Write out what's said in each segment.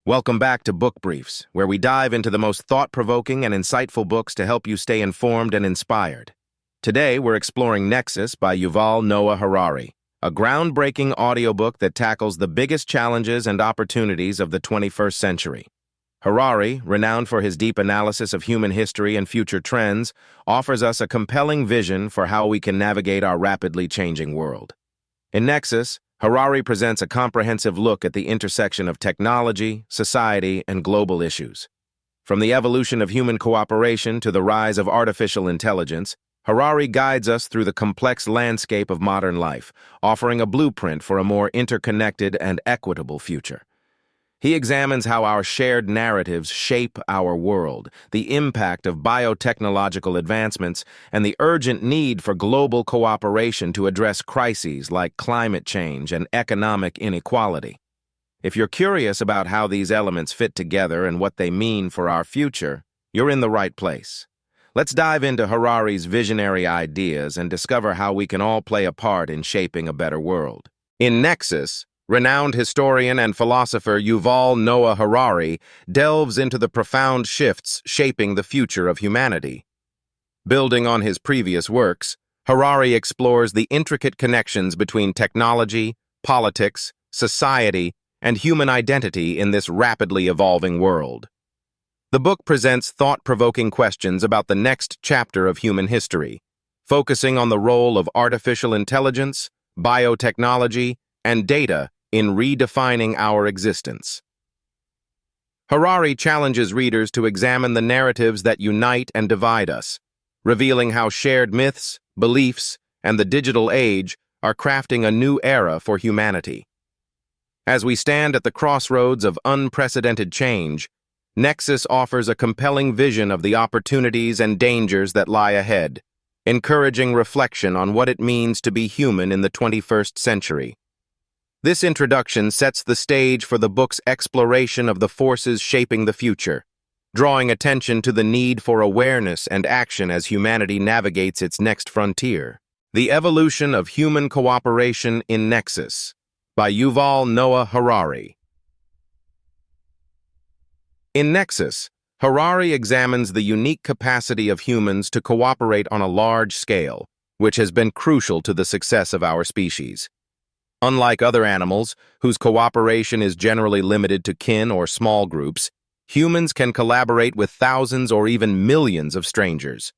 Welcome back to Book Briefs, where we dive into the most thought-provoking and insightful books to help you stay informed and inspired. Today, we're exploring Nexus by Yuval Noah Harari, a groundbreaking audiobook that tackles the biggest challenges and opportunities of the 21st century. Harari, renowned for his deep analysis of human history and future trends, offers us a compelling vision for how we can navigate our rapidly changing world. In Nexus, Harari presents a comprehensive look at the intersection of technology, society, and global issues. From the evolution of human cooperation to the rise of artificial intelligence, Harari guides us through the complex landscape of modern life, offering a blueprint for a more interconnected and equitable future. He examines how our shared narratives shape our world, the impact of biotechnological advancements, and the urgent need for global cooperation to address crises like climate change and economic inequality. If you're curious about how these elements fit together and what they mean for our future, you're in the right place. Let's dive into Harari's visionary ideas and discover how we can all play a part in shaping a better world. In Nexus, renowned historian and philosopher Yuval Noah Harari delves into the profound shifts shaping the future of humanity. Building on his previous works, Harari explores the intricate connections between technology, politics, society, and human identity in this rapidly evolving world. The book presents thought-provoking questions about the next chapter of human history, focusing on the role of artificial intelligence, biotechnology, and data in redefining our existence. Harari challenges readers to examine the narratives that unite and divide us, revealing how shared myths, beliefs, and the digital age are crafting a new era for humanity. As we stand at the crossroads of unprecedented change, Nexus offers a compelling vision of the opportunities and dangers that lie ahead, encouraging reflection on what it means to be human in the 21st century. This introduction sets the stage for the book's exploration of the forces shaping the future, drawing attention to the need for awareness and action as humanity navigates its next frontier. The Evolution of Human Cooperation in Nexus by Yuval Noah Harari. In Nexus, Harari examines the unique capacity of humans to cooperate on a large scale, which has been crucial to the success of our species. Unlike other animals, whose cooperation is generally limited to kin or small groups, humans can collaborate with thousands or even millions of strangers.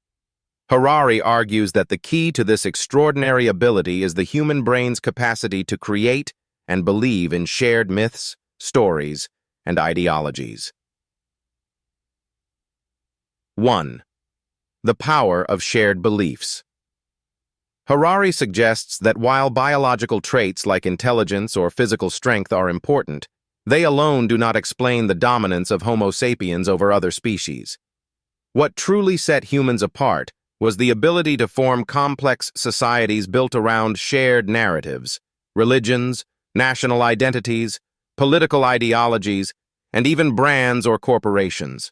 Harari argues that the key to this extraordinary ability is the human brain's capacity to create and believe in shared myths, stories, and ideologies. 1. The power of shared beliefs. Harari suggests that while biological traits like intelligence or physical strength are important, they alone do not explain the dominance of Homo sapiens over other species. What truly set humans apart was the ability to form complex societies built around shared narratives, religions, national identities, political ideologies, and even brands or corporations.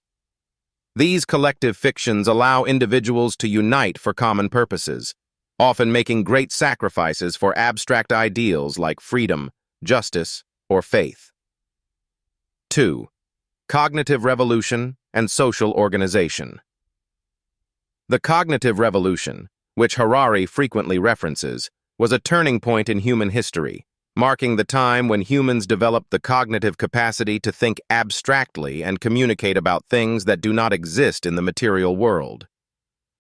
These collective fictions allow individuals to unite for common purposes, often making great sacrifices for abstract ideals like freedom, justice, or faith. 2. Cognitive revolution and social organization. The cognitive revolution, which Harari frequently references, was a turning point in human history, marking the time when humans developed the cognitive capacity to think abstractly and communicate about things that do not exist in the material world.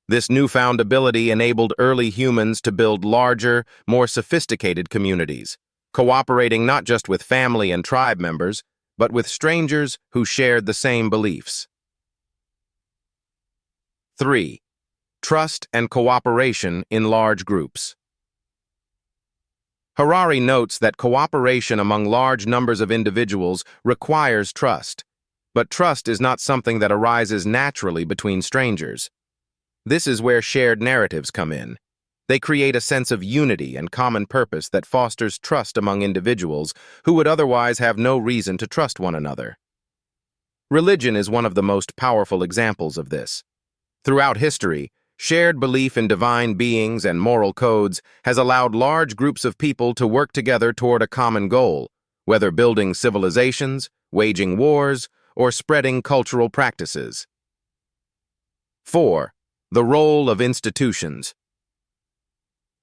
This newfound ability enabled early humans to build larger, more sophisticated communities, cooperating not just with family and tribe members, but with strangers who shared the same beliefs. 3. Trust and cooperation in large groups. Harari notes that cooperation among large numbers of individuals requires trust, but trust is not something that arises naturally between strangers. This is where shared narratives come in. They create a sense of unity and common purpose that fosters trust among individuals who would otherwise have no reason to trust one another. Religion is one of the most powerful examples of this. Throughout history, shared belief in divine beings and moral codes has allowed large groups of people to work together toward a common goal, whether building civilizations, waging wars, or spreading cultural practices. 4. The role of institutions.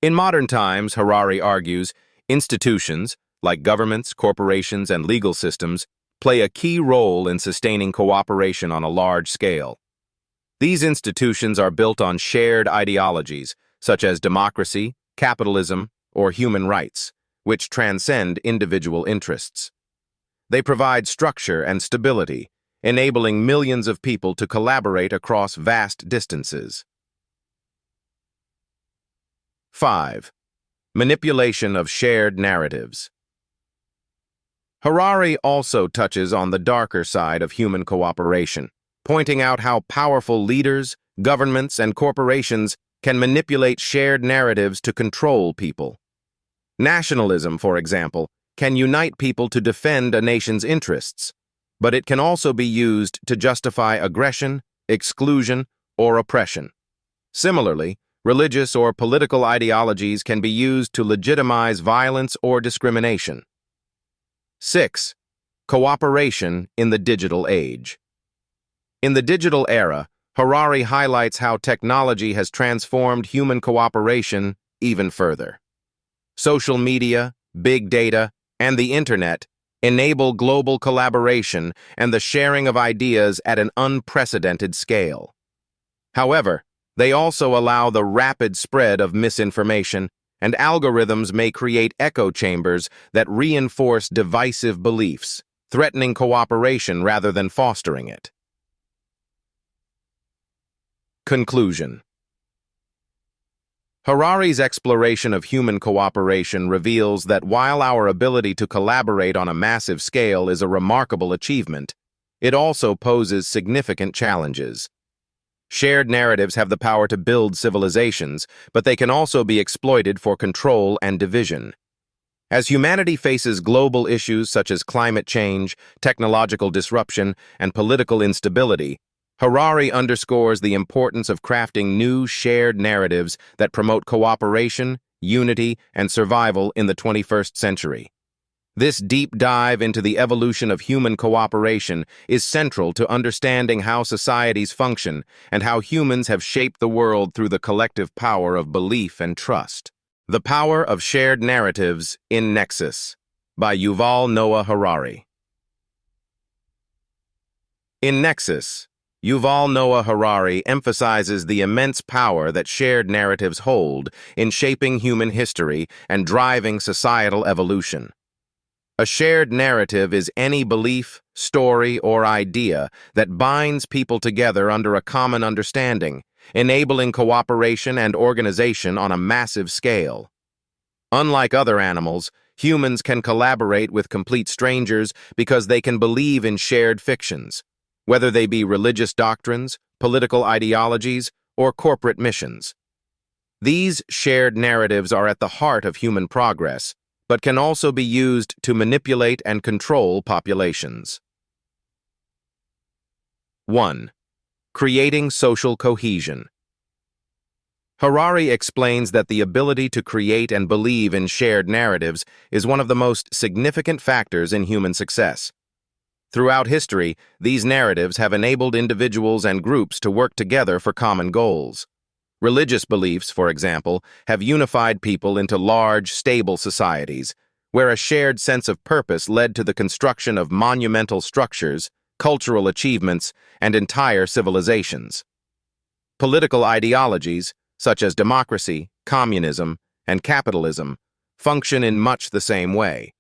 In modern times, Harari argues, institutions, like governments, corporations, and legal systems, play a key role in sustaining cooperation on a large scale. These institutions are built on shared ideologies, such as democracy, capitalism, or human rights, which transcend individual interests. They provide structure and stability, enabling millions of people to collaborate across vast distances. 5. Manipulation of shared narratives. Harari also touches on the darker side of human cooperation, pointing out how powerful leaders, governments, and corporations can manipulate shared narratives to control people. Nationalism, for example, can unite people to defend a nation's interests, but it can also be used to justify aggression, exclusion, or oppression. Similarly, religious or political ideologies can be used to legitimize violence or discrimination. 6. Cooperation in the digital age. In the digital era, Harari highlights how technology has transformed human cooperation even further. Social media, big data, and the internet enable global collaboration and the sharing of ideas at an unprecedented scale. However, they also allow the rapid spread of misinformation, and algorithms may create echo chambers that reinforce divisive beliefs, threatening cooperation rather than fostering it. Conclusion. Harari's exploration of human cooperation reveals that while our ability to collaborate on a massive scale is a remarkable achievement, it also poses significant challenges. Shared narratives have the power to build civilizations, but they can also be exploited for control and division. As humanity faces global issues such as climate change, technological disruption, and political instability, Harari underscores the importance of crafting new shared narratives that promote cooperation, unity, and survival in the 21st century. This deep dive into the evolution of human cooperation is central to understanding how societies function and how humans have shaped the world through the collective power of belief and trust. The Power of Shared Narratives in Nexus, by Yuval Noah Harari. In Nexus, Yuval Noah Harari emphasizes the immense power that shared narratives hold in shaping human history and driving societal evolution. A shared narrative is any belief, story, or idea that binds people together under a common understanding, enabling cooperation and organization on a massive scale. Unlike other animals, humans can collaborate with complete strangers because they can believe in shared fictions, whether they be religious doctrines, political ideologies, or corporate missions. These shared narratives are at the heart of human progress, but can also be used to manipulate and control populations. 1. Creating social cohesion. Harari explains that the ability to create and believe in shared narratives is one of the most significant factors in human success. Throughout history, these narratives have enabled individuals and groups to work together for common goals. Religious beliefs, for example, have unified people into large, stable societies, where a shared sense of purpose led to the construction of monumental structures, cultural achievements, and entire civilizations. Political ideologies, such as democracy, communism, and capitalism, function in much the same way.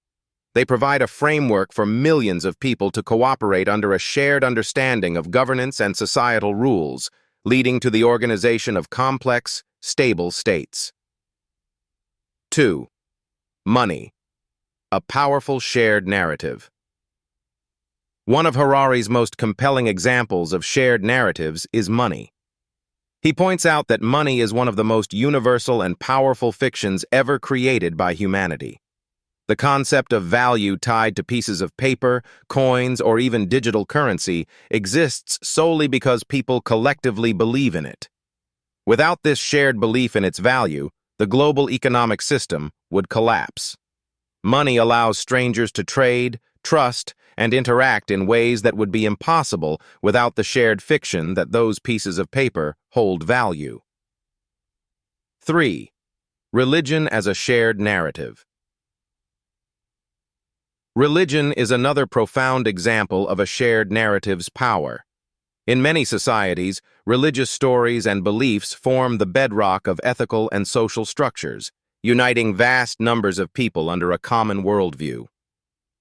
They provide a framework for millions of people to cooperate under a shared understanding of governance and societal rules, leading to the organization of complex, stable states. 2. Money. A powerful shared narrative. One of Harari's most compelling examples of shared narratives is money. He points out that money is one of the most universal and powerful fictions ever created by humanity. The concept of value tied to pieces of paper, coins, or even digital currency exists solely because people collectively believe in it. Without this shared belief in its value, the global economic system would collapse. Money allows strangers to trade, trust, and interact in ways that would be impossible without the shared fiction that those pieces of paper hold value. 3. Religion as a shared narrative. Religion is another profound example of a shared narrative's power. In many societies, religious stories and beliefs form the bedrock of ethical and social structures, uniting vast numbers of people under a common worldview.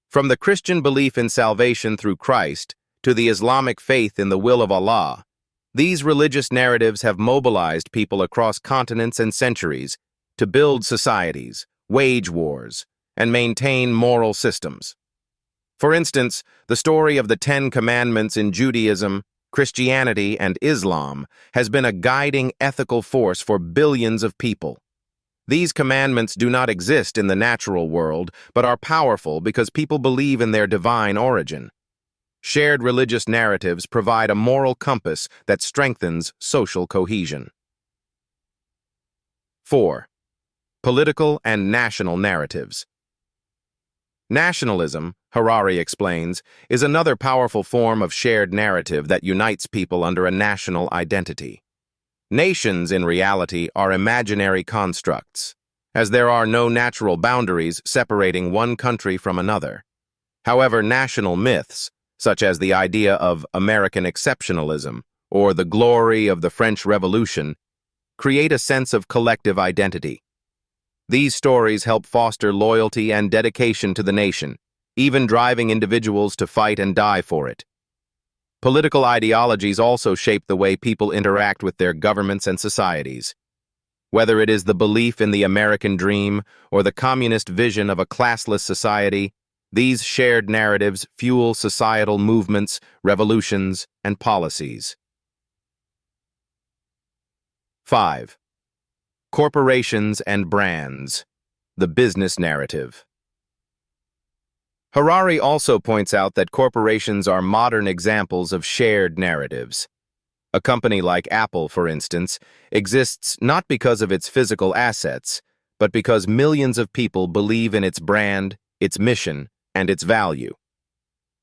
From the Christian belief in salvation through Christ to the Islamic faith in the will of Allah, these religious narratives have mobilized people across continents and centuries to build societies, wage wars, and maintain moral systems. For instance, the story of the Ten Commandments in Judaism, Christianity, and Islam has been a guiding ethical force for billions of people. These commandments do not exist in the natural world, but are powerful because people believe in their divine origin. Shared religious narratives provide a moral compass that strengthens social cohesion. 4. Political and national narratives. Nationalism, Harari explains, is another powerful form of shared narrative that unites people under a national identity. Nations, in reality, are imaginary constructs, as there are no natural boundaries separating one country from another. However, national myths, such as the idea of American exceptionalism or the glory of the French Revolution, create a sense of collective identity. These stories help foster loyalty and dedication to the nation, even driving individuals to fight and die for it. Political ideologies also shape the way people interact with their governments and societies. Whether it is the belief in the American dream or the communist vision of a classless society, these shared narratives fuel societal movements, revolutions, and policies. 5. Corporations and brands, the business narrative. Harari also points out that corporations are modern examples of shared narratives. A company like Apple, for instance, exists not because of its physical assets, but because millions of people believe in its brand, its mission, and its value.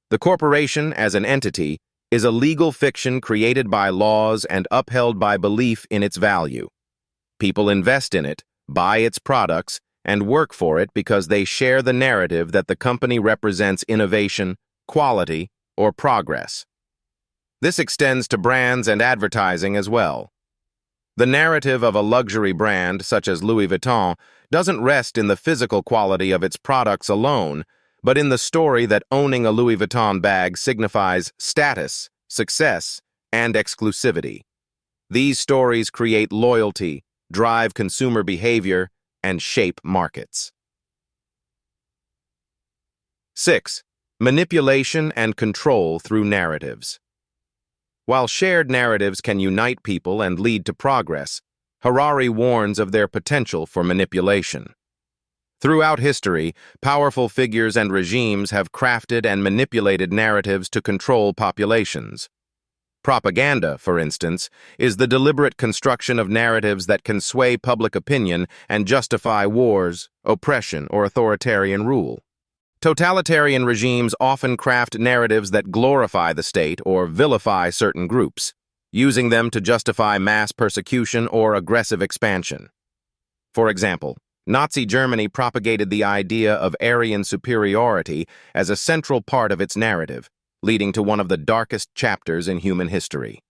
The corporation, as an entity, is a legal fiction created by laws and upheld by belief in its value. People invest in it, buy its products, and work for it because they share the narrative that the company represents innovation, quality, or progress. This extends to brands and advertising as well. The narrative of a luxury brand, such as Louis Vuitton, doesn't rest in the physical quality of its products alone, but in the story that owning a Louis Vuitton bag signifies status, success, and exclusivity. These stories create loyalty, drive consumer behavior, and shape markets. 6. Manipulation and control through narratives. While shared narratives can unite people and lead to progress, Harari warns of their potential for manipulation. Throughout history, powerful figures and regimes have crafted and manipulated narratives to control populations. Propaganda, for instance, is the deliberate construction of narratives that can sway public opinion and justify wars, oppression, or authoritarian rule. Totalitarian regimes often craft narratives that glorify the state or vilify certain groups, using them to justify mass persecution or aggressive expansion. For example, Nazi Germany propagated the idea of Aryan superiority as a central part of its narrative, leading to one of the darkest chapters in human history.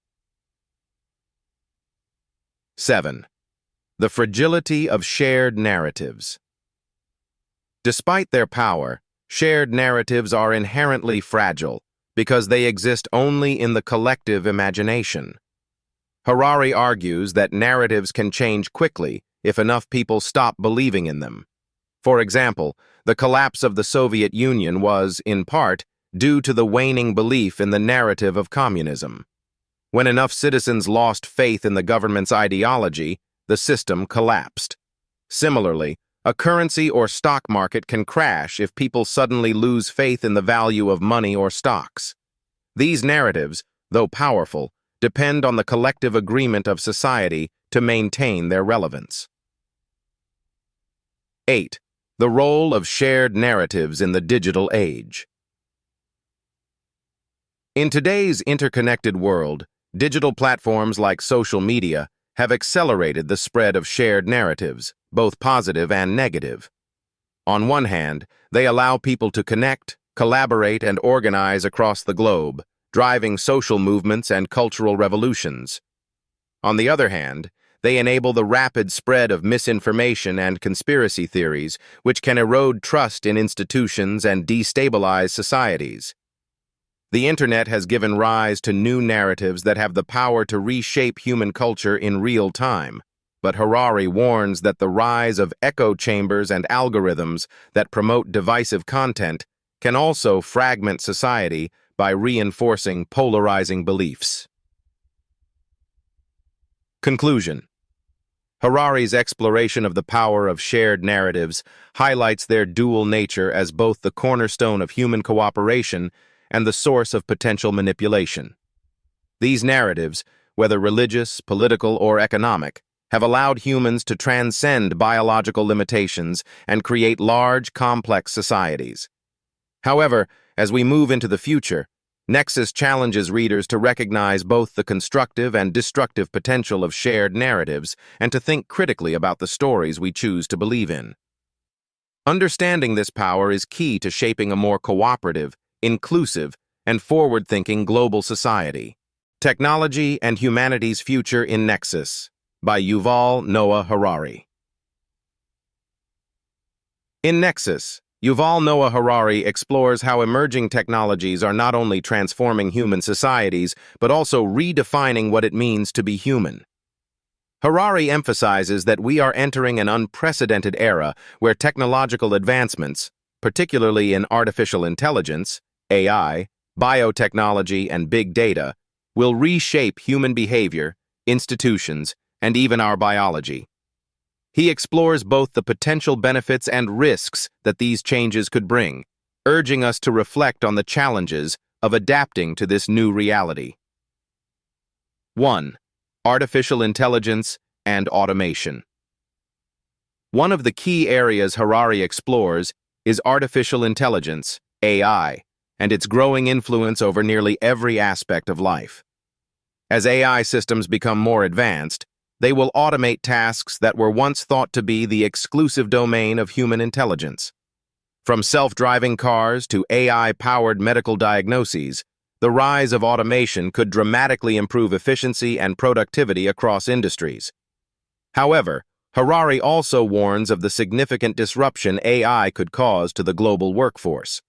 7. The fragility of shared narratives. Despite their power, shared narratives are inherently fragile because they exist only in the collective imagination. Harari argues that narratives can change quickly if enough people stop believing in them. For example, the collapse of the Soviet Union was, in part, due to the waning belief in the narrative of communism. When enough citizens lost faith in the government's ideology, the system collapsed. Similarly, a currency or stock market can crash if people suddenly lose faith in the value of money or stocks. These narratives, though powerful, depend on the collective agreement of society to maintain their relevance. 8. The role of shared narratives in the digital age. In today's interconnected world, digital platforms like social media have accelerated the spread of shared narratives, both positive and negative. On one hand, they allow people to connect, collaborate, and organize across the globe, driving social movements and cultural revolutions. On the other hand, they enable the rapid spread of misinformation and conspiracy theories, which can erode trust in institutions and destabilize societies. The internet has given rise to new narratives that have the power to reshape human culture in real time. But Harari warns that the rise of echo chambers and algorithms that promote divisive content can also fragment society by reinforcing polarizing beliefs. Conclusion. Harari's exploration of the power of shared narratives highlights their dual nature as both the cornerstone of human cooperation and the source of potential manipulation. These narratives, whether religious, political, or economic, have allowed humans to transcend biological limitations and create large, complex societies. However, as we move into the future, Nexus challenges readers to recognize both the constructive and destructive potential of shared narratives and to think critically about the stories we choose to believe in. Understanding this power is key to shaping a more cooperative, inclusive, and forward-thinking global society. Technology and Humanity's Future in Nexus by Yuval Noah Harari. In Nexus, Yuval Noah Harari explores how emerging technologies are not only transforming human societies, but also redefining what it means to be human. Harari emphasizes that we are entering an unprecedented era where technological advancements, particularly in artificial intelligence, AI, biotechnology, and big data, will reshape human behavior, institutions, and even our biology. He explores both the potential benefits and risks that these changes could bring, urging us to reflect on the challenges of adapting to this new reality. 1. Artificial intelligence and automation. One of the key areas Harari explores is artificial intelligence, AI, and its growing influence over nearly every aspect of life. As AI systems become more advanced, they will automate tasks that were once thought to be the exclusive domain of human intelligence. From self-driving cars to AI-powered medical diagnoses, the rise of automation could dramatically improve efficiency and productivity across industries. However, Harari also warns of the significant disruption AI could cause to the global workforce.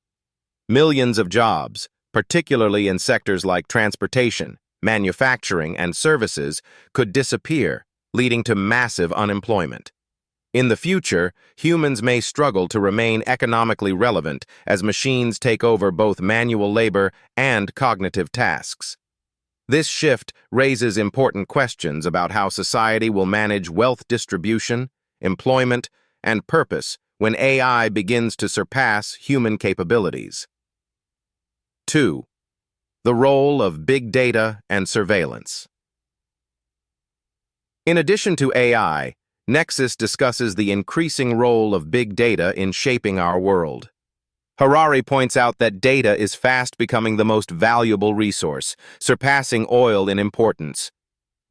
Millions of jobs, particularly in sectors like transportation, manufacturing, and services, could disappear, leading to massive unemployment. In the future, humans may struggle to remain economically relevant as machines take over both manual labor and cognitive tasks. This shift raises important questions about how society will manage wealth distribution, employment, and purpose when AI begins to surpass human capabilities. 2. The role of big data and surveillance. In addition to AI, Nexus discusses the increasing role of big data in shaping our world. Harari points out that data is fast becoming the most valuable resource, surpassing oil in importance.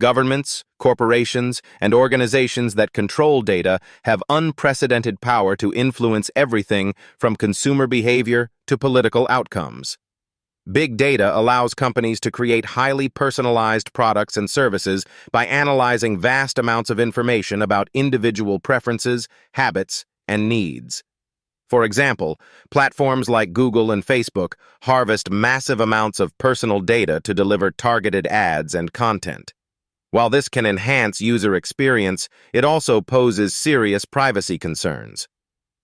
Governments, corporations, and organizations that control data have unprecedented power to influence everything from consumer behavior to political outcomes. Big data allows companies to create highly personalized products and services by analyzing vast amounts of information about individual preferences, habits, and needs. For example, platforms like Google and Facebook harvest massive amounts of personal data to deliver targeted ads and content. While this can enhance user experience, it also poses serious privacy concerns.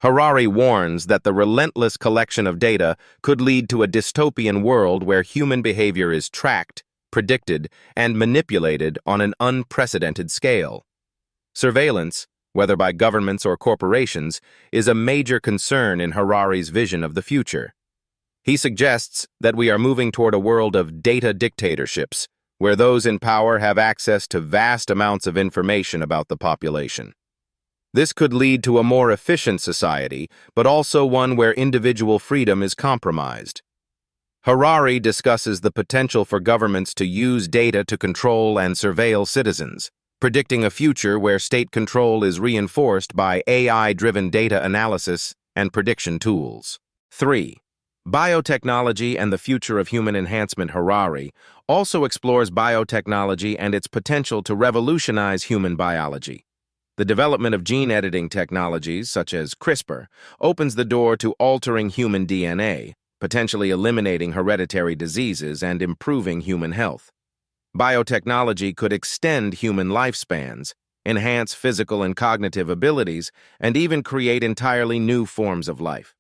Harari warns that the relentless collection of data could lead to a dystopian world where human behavior is tracked, predicted, and manipulated on an unprecedented scale. Surveillance, whether by governments or corporations, is a major concern in Harari's vision of the future. He suggests that we are moving toward a world of data dictatorships, where those in power have access to vast amounts of information about the population. This could lead to a more efficient society, but also one where individual freedom is compromised. Harari discusses the potential for governments to use data to control and surveil citizens, predicting a future where state control is reinforced by AI-driven data analysis and prediction tools. 3. Biotechnology and the Future of Human Enhancement. Harari also explores biotechnology and its potential to revolutionize human biology. The development of gene editing technologies, such as CRISPR, opens the door to altering human DNA, potentially eliminating hereditary diseases and improving human health. Biotechnology could extend human lifespans, enhance physical and cognitive abilities, and even create entirely new forms of life.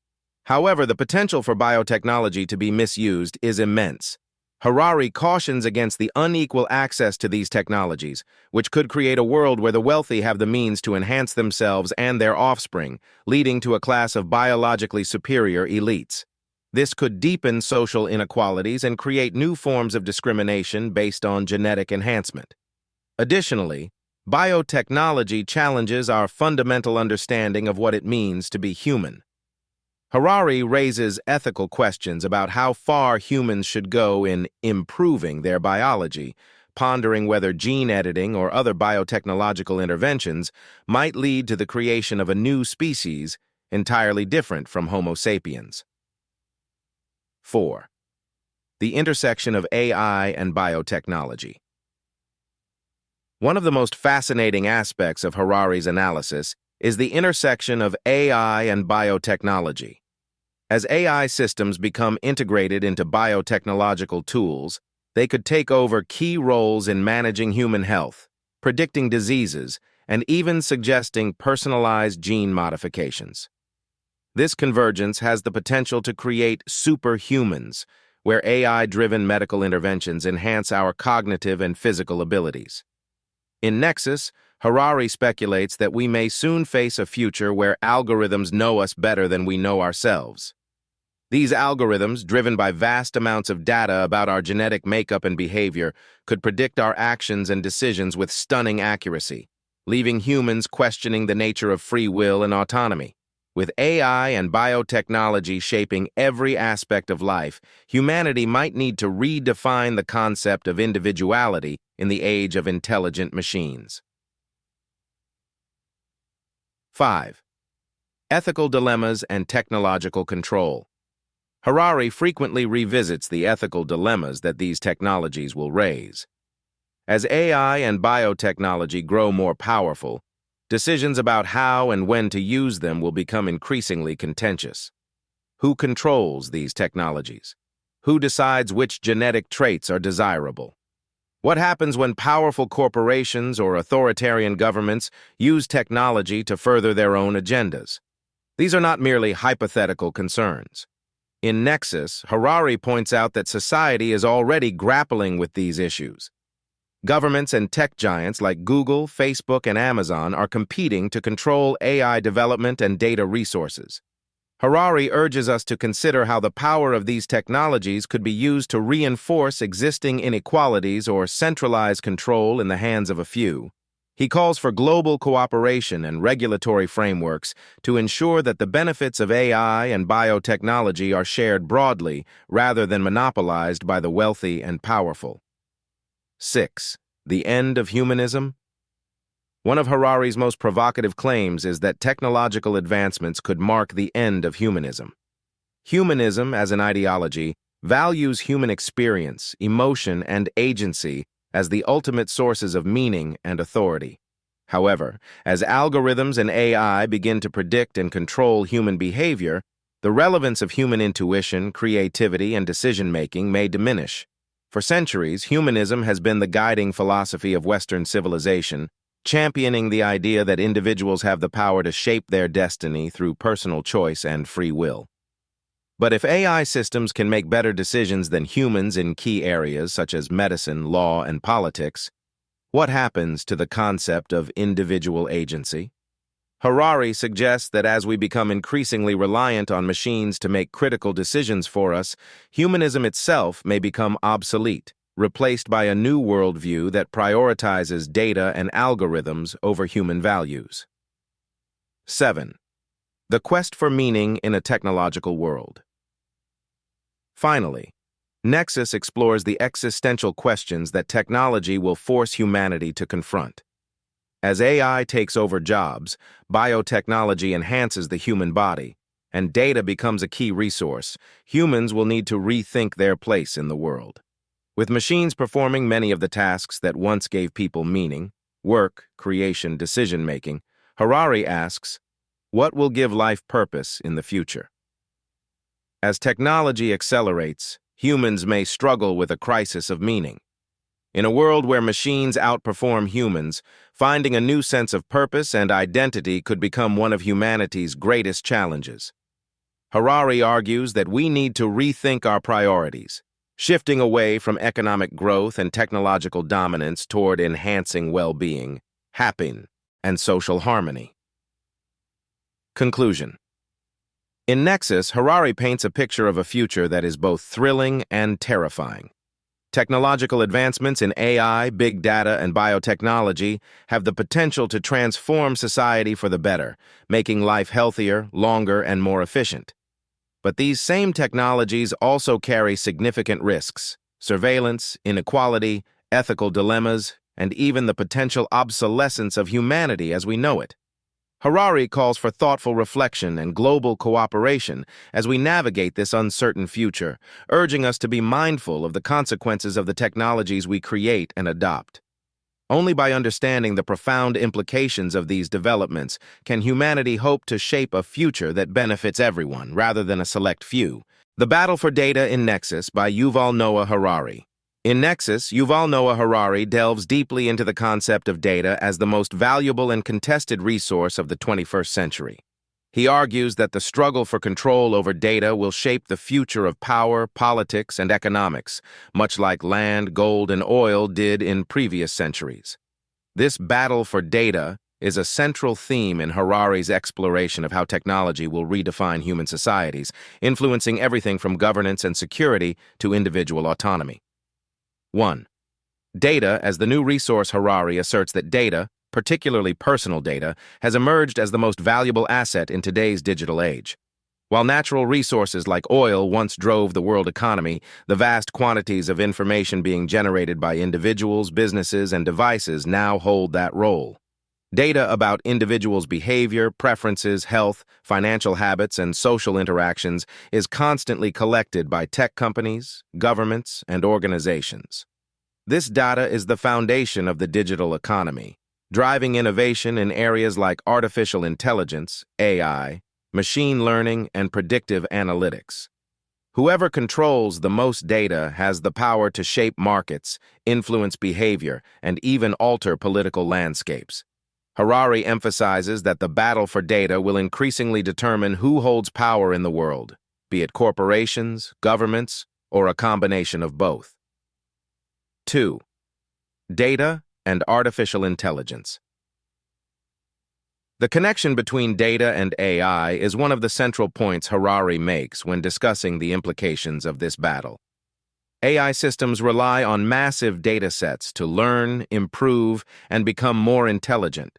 However, the potential for biotechnology to be misused is immense. Harari cautions against the unequal access to these technologies, which could create a world where the wealthy have the means to enhance themselves and their offspring, leading to a class of biologically superior elites. This could deepen social inequalities and create new forms of discrimination based on genetic enhancement. Additionally, biotechnology challenges our fundamental understanding of what it means to be human. Harari raises ethical questions about how far humans should go in improving their biology, pondering whether gene editing or other biotechnological interventions might lead to the creation of a new species entirely different from Homo sapiens. 4. The intersection of AI and biotechnology. One of the most fascinating aspects of Harari's analysis is the intersection of AI and biotechnology. As AI systems become integrated into biotechnological tools, they could take over key roles in managing human health, predicting diseases, and even suggesting personalized gene modifications. This convergence has the potential to create superhumans, where AI-driven medical interventions enhance our cognitive and physical abilities. In Nexus, Harari speculates that we may soon face a future where algorithms know us better than we know ourselves. These algorithms, driven by vast amounts of data about our genetic makeup and behavior, could predict our actions and decisions with stunning accuracy, leaving humans questioning the nature of free will and autonomy. With AI and biotechnology shaping every aspect of life, humanity might need to redefine the concept of individuality in the age of intelligent machines. 5. Ethical dilemmas and technological control. Harari frequently revisits the ethical dilemmas that these technologies will raise. As AI and biotechnology grow more powerful, decisions about how and when to use them will become increasingly contentious. Who controls these technologies? Who decides which genetic traits are desirable? What happens when powerful corporations or authoritarian governments use technology to further their own agendas? These are not merely hypothetical concerns. In Nexus, Harari points out that society is already grappling with these issues. Governments and tech giants like Google, Facebook, and Amazon are competing to control AI development and data resources. Harari urges us to consider how the power of these technologies could be used to reinforce existing inequalities or centralize control in the hands of a few. He calls for global cooperation and regulatory frameworks to ensure that the benefits of AI and biotechnology are shared broadly rather than monopolized by the wealthy and powerful. 6. The end of humanism. One of Harari's most provocative claims is that technological advancements could mark the end of humanism. Humanism, as an ideology, values human experience, emotion, and agency as the ultimate sources of meaning and authority. However, as algorithms and AI begin to predict and control human behavior, the relevance of human intuition, creativity, and decision-making may diminish. For centuries, humanism has been the guiding philosophy of Western civilization, championing the idea that individuals have the power to shape their destiny through personal choice and free will. But if AI systems can make better decisions than humans in key areas such as medicine, law, and politics, what happens to the concept of individual agency? Harari suggests that as we become increasingly reliant on machines to make critical decisions for us, humanism itself may become obsolete, replaced by a new worldview that prioritizes data and algorithms over human values. 7. The quest for meaning in a technological world. Finally, Nexus explores the existential questions that technology will force humanity to confront. As AI takes over jobs, biotechnology enhances the human body, and data becomes a key resource, humans will need to rethink their place in the world. With machines performing many of the tasks that once gave people meaning, work, creation, decision-making, Harari asks, what will give life purpose in the future? As technology accelerates, humans may struggle with a crisis of meaning. In a world where machines outperform humans, finding a new sense of purpose and identity could become one of humanity's greatest challenges. Harari argues that we need to rethink our priorities, shifting away from economic growth and technological dominance toward enhancing well-being, happiness, and social harmony. Conclusion. In Nexus, Harari paints a picture of a future that is both thrilling and terrifying. Technological advancements in AI, big data, and biotechnology have the potential to transform society for the better, making life healthier, longer, and more efficient. But these same technologies also carry significant risks: surveillance, inequality, ethical dilemmas, and even the potential obsolescence of humanity as we know it. Harari calls for thoughtful reflection and global cooperation as we navigate this uncertain future, urging us to be mindful of the consequences of the technologies we create and adopt. Only by understanding the profound implications of these developments can humanity hope to shape a future that benefits everyone rather than a select few. The Battle for Data in Nexus by Yuval Noah Harari. In Nexus, Yuval Noah Harari delves deeply into the concept of data as the most valuable and contested resource of the 21st century. He argues that the struggle for control over data will shape the future of power, politics, and economics, much like land, gold, and oil did in previous centuries. This battle for data is a central theme in Harari's exploration of how technology will redefine human societies, influencing everything from governance and security to individual autonomy. 1. Data as the new resource. Harari asserts that data, particularly personal data, has emerged as the most valuable asset in today's digital age. While natural resources like oil once drove the world economy, the vast quantities of information being generated by individuals, businesses, and devices now hold that role. Data about individuals' behavior, preferences, health, financial habits, and social interactions is constantly collected by tech companies, governments, and organizations. This data is the foundation of the digital economy, driving innovation in areas like artificial intelligence, AI, machine learning, and predictive analytics. Whoever controls the most data has the power to shape markets, influence behavior, and even alter political landscapes. Harari emphasizes that the battle for data will increasingly determine who holds power in the world, be it corporations, governments, or a combination of both. 2. Data and artificial intelligence. The connection between data and AI is one of the central points Harari makes when discussing the implications of this battle. AI systems rely on massive data sets to learn, improve, and become more intelligent.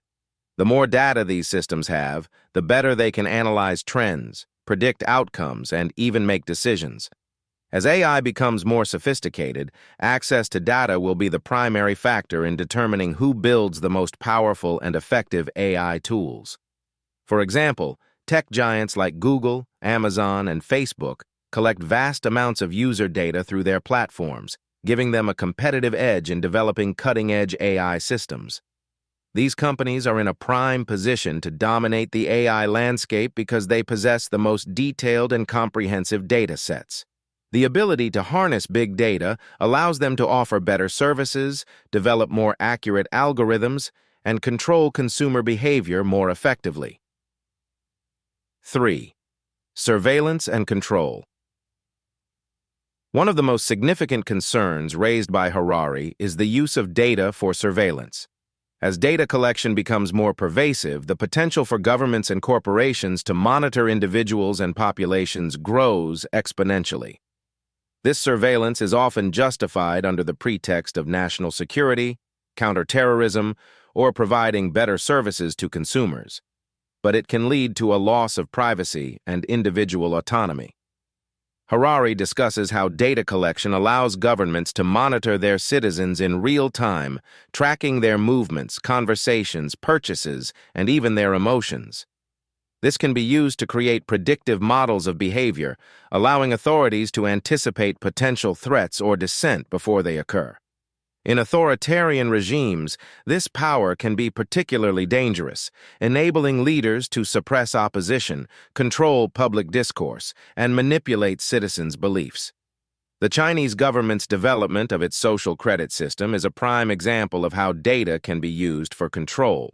The more data these systems have, the better they can analyze trends, predict outcomes, and even make decisions. As AI becomes more sophisticated, access to data will be the primary factor in determining who builds the most powerful and effective AI tools. For example, tech giants like Google, Amazon, and Facebook collect vast amounts of user data through their platforms, giving them a competitive edge in developing cutting-edge AI systems. These companies are in a prime position to dominate the AI landscape because they possess the most detailed and comprehensive data sets. The ability to harness big data allows them to offer better services, develop more accurate algorithms, and control consumer behavior more effectively. 3. Surveillance and control. One of the most significant concerns raised by Harari is the use of data for surveillance. As data collection becomes more pervasive, the potential for governments and corporations to monitor individuals and populations grows exponentially. This surveillance is often justified under the pretext of national security, counterterrorism, or providing better services to consumers. but it can lead to a loss of privacy and individual autonomy. Harari discusses how data collection allows governments to monitor their citizens in real time, tracking their movements, conversations, purchases, and even their emotions. This can be used to create predictive models of behavior, allowing authorities to anticipate potential threats or dissent before they occur. In authoritarian regimes, this power can be particularly dangerous, enabling leaders to suppress opposition, control public discourse, and manipulate citizens' beliefs. The Chinese government's development of its social credit system is a prime example of how data can be used for control.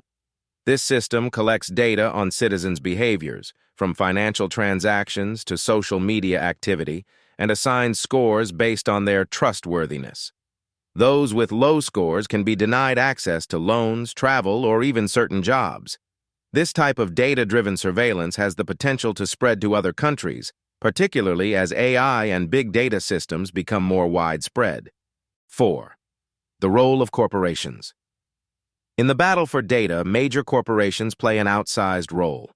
This system collects data on citizens' behaviors, from financial transactions to social media activity, and assigns scores based on their trustworthiness. Those with low scores can be denied access to loans, travel, or even certain jobs. This type of data-driven surveillance has the potential to spread to other countries, particularly as AI and big data systems become more widespread. 4. The role of corporations. In the battle for data, major corporations play an outsized role.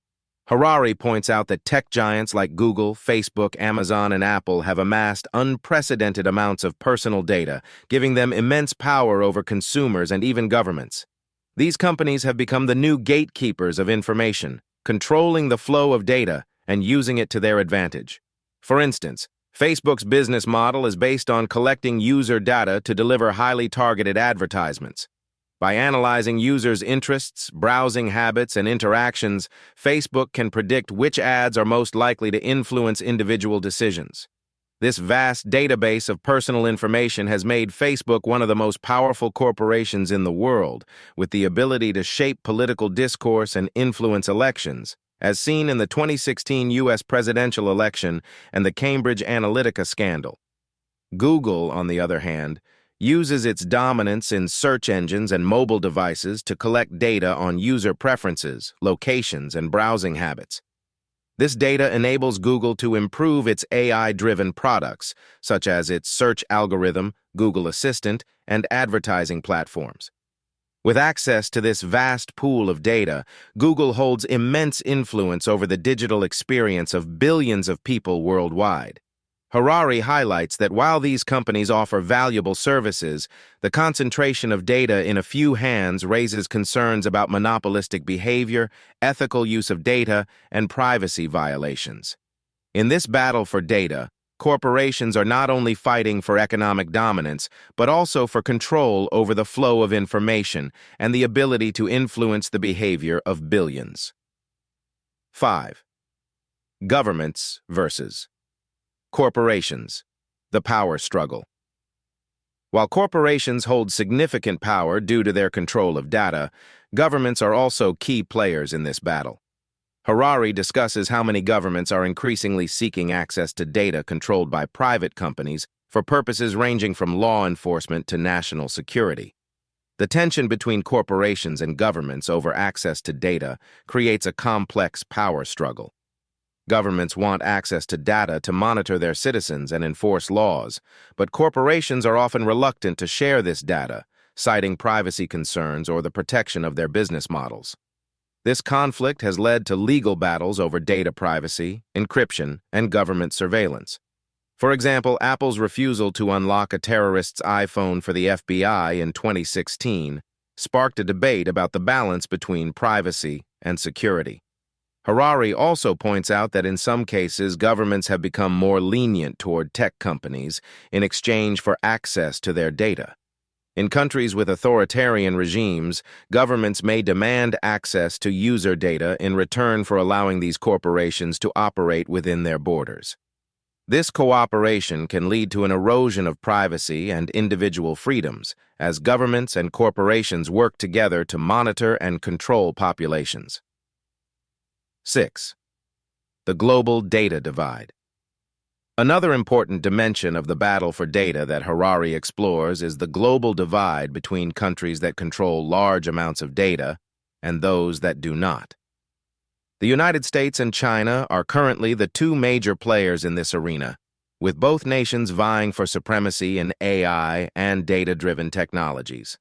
Harari points out that tech giants like Google, Facebook, Amazon, and Apple have amassed unprecedented amounts of personal data, giving them immense power over consumers and even governments. These companies have become the new gatekeepers of information, controlling the flow of data and using it to their advantage. For instance, Facebook's business model is based on collecting user data to deliver highly targeted advertisements. By analyzing users' interests, browsing habits, and interactions, Facebook can predict which ads are most likely to influence individual decisions. This vast database of personal information has made Facebook one of the most powerful corporations in the world, with the ability to shape political discourse and influence elections, as seen in the 2016 U.S. presidential election and the Cambridge Analytica scandal. Google, on the other hand, uses its dominance in search engines and mobile devices to collect data on user preferences, locations, and browsing habits. This data enables Google to improve its AI-driven products, such as its search algorithm, Google Assistant, and advertising platforms. With access to this vast pool of data, Google holds immense influence over the digital experience of billions of people worldwide. Harari highlights that while these companies offer valuable services, the concentration of data in a few hands raises concerns about monopolistic behavior, ethical use of data, and privacy violations. In this battle for data, corporations are not only fighting for economic dominance, but also for control over the flow of information and the ability to influence the behavior of billions. 5. Governments versus corporations, the power struggle. While corporations hold significant power due to their control of data, governments are also key players in this battle. Harari discusses how many governments are increasingly seeking access to data controlled by private companies for purposes ranging from law enforcement to national security. The tension between corporations and governments over access to data creates a complex power struggle. Governments want access to data to monitor their citizens and enforce laws, but corporations are often reluctant to share this data, citing privacy concerns or the protection of their business models. This conflict has led to legal battles over data privacy, encryption, and government surveillance. For example, Apple's refusal to unlock a terrorist's iPhone for the FBI in 2016 sparked a debate about the balance between privacy and security. Harari also points out that in some cases, governments have become more lenient toward tech companies in exchange for access to their data. In countries with authoritarian regimes, governments may demand access to user data in return for allowing these corporations to operate within their borders. This cooperation can lead to an erosion of privacy and individual freedoms, as governments and corporations work together to monitor and control populations. 6. The global data divide. Another important dimension of the battle for data that Harari explores is the global divide between countries that control large amounts of data and those that do not. The United States and China are currently the two major players in this arena, with both nations vying for supremacy in AI and data-driven technologies.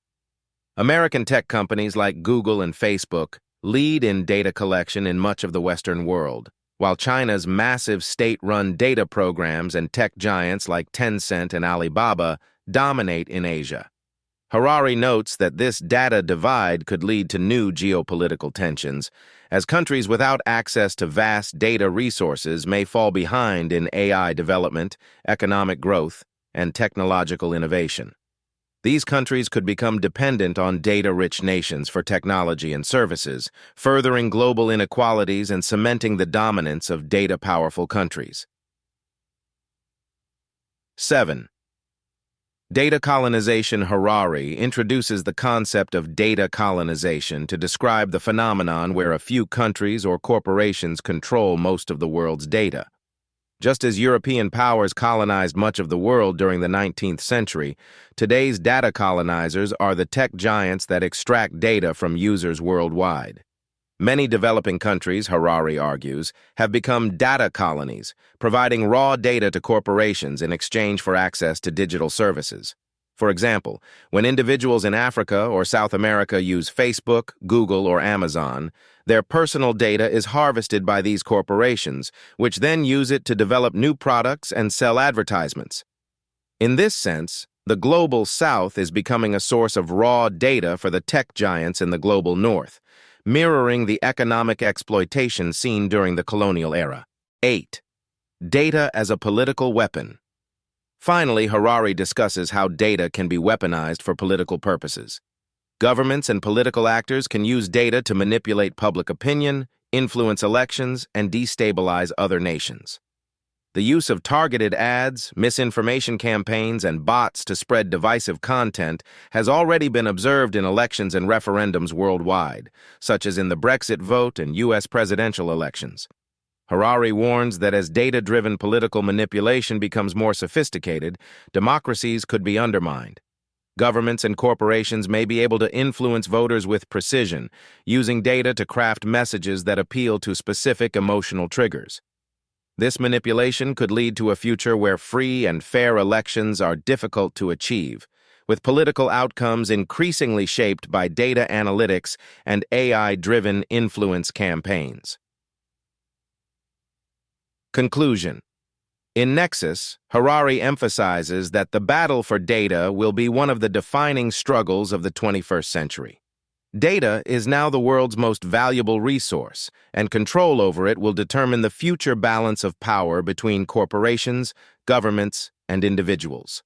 American tech companies like Google and Facebook lead in data collection in much of the Western world, while China's massive state-run data programs and tech giants like Tencent and Alibaba dominate in Asia. Harari notes that this data divide could lead to new geopolitical tensions, as countries without access to vast data resources may fall behind in AI development, economic growth, and technological innovation. These countries could become dependent on data-rich nations for technology and services, furthering global inequalities and cementing the dominance of data-powerful countries. 7. Data colonization. Harari introduces the concept of data colonization to describe the phenomenon where a few countries or corporations control most of the world's data. Just as European powers colonized much of the world during the 19th century, today's data colonizers are the tech giants that extract data from users worldwide. Many developing countries, Harari argues, have become data colonies, providing raw data to corporations in exchange for access to digital services. For example, when individuals in Africa or South America use Facebook, Google, or Amazon, their personal data is harvested by these corporations, which then use it to develop new products and sell advertisements. In this sense, the global South is becoming a source of raw data for the tech giants in the global North, mirroring the economic exploitation seen during the colonial era. 8. Data as a political weapon. Finally, Harari discusses how data can be weaponized for political purposes. Governments and political actors can use data to manipulate public opinion, influence elections, and destabilize other nations. The use of targeted ads, misinformation campaigns, and bots to spread divisive content has already been observed in elections and referendums worldwide, such as in the Brexit vote and U.S. presidential elections. Harari warns that as data-driven political manipulation becomes more sophisticated, democracies could be undermined. Governments and corporations may be able to influence voters with precision, using data to craft messages that appeal to specific emotional triggers. This manipulation could lead to a future where free and fair elections are difficult to achieve, with political outcomes increasingly shaped by data analytics and AI-driven influence campaigns. Conclusion. In Nexus, Harari emphasizes that the battle for data will be one of the defining struggles of the 21st century. Data is now the world's most valuable resource, and control over it will determine the future balance of power between corporations, governments, and individuals.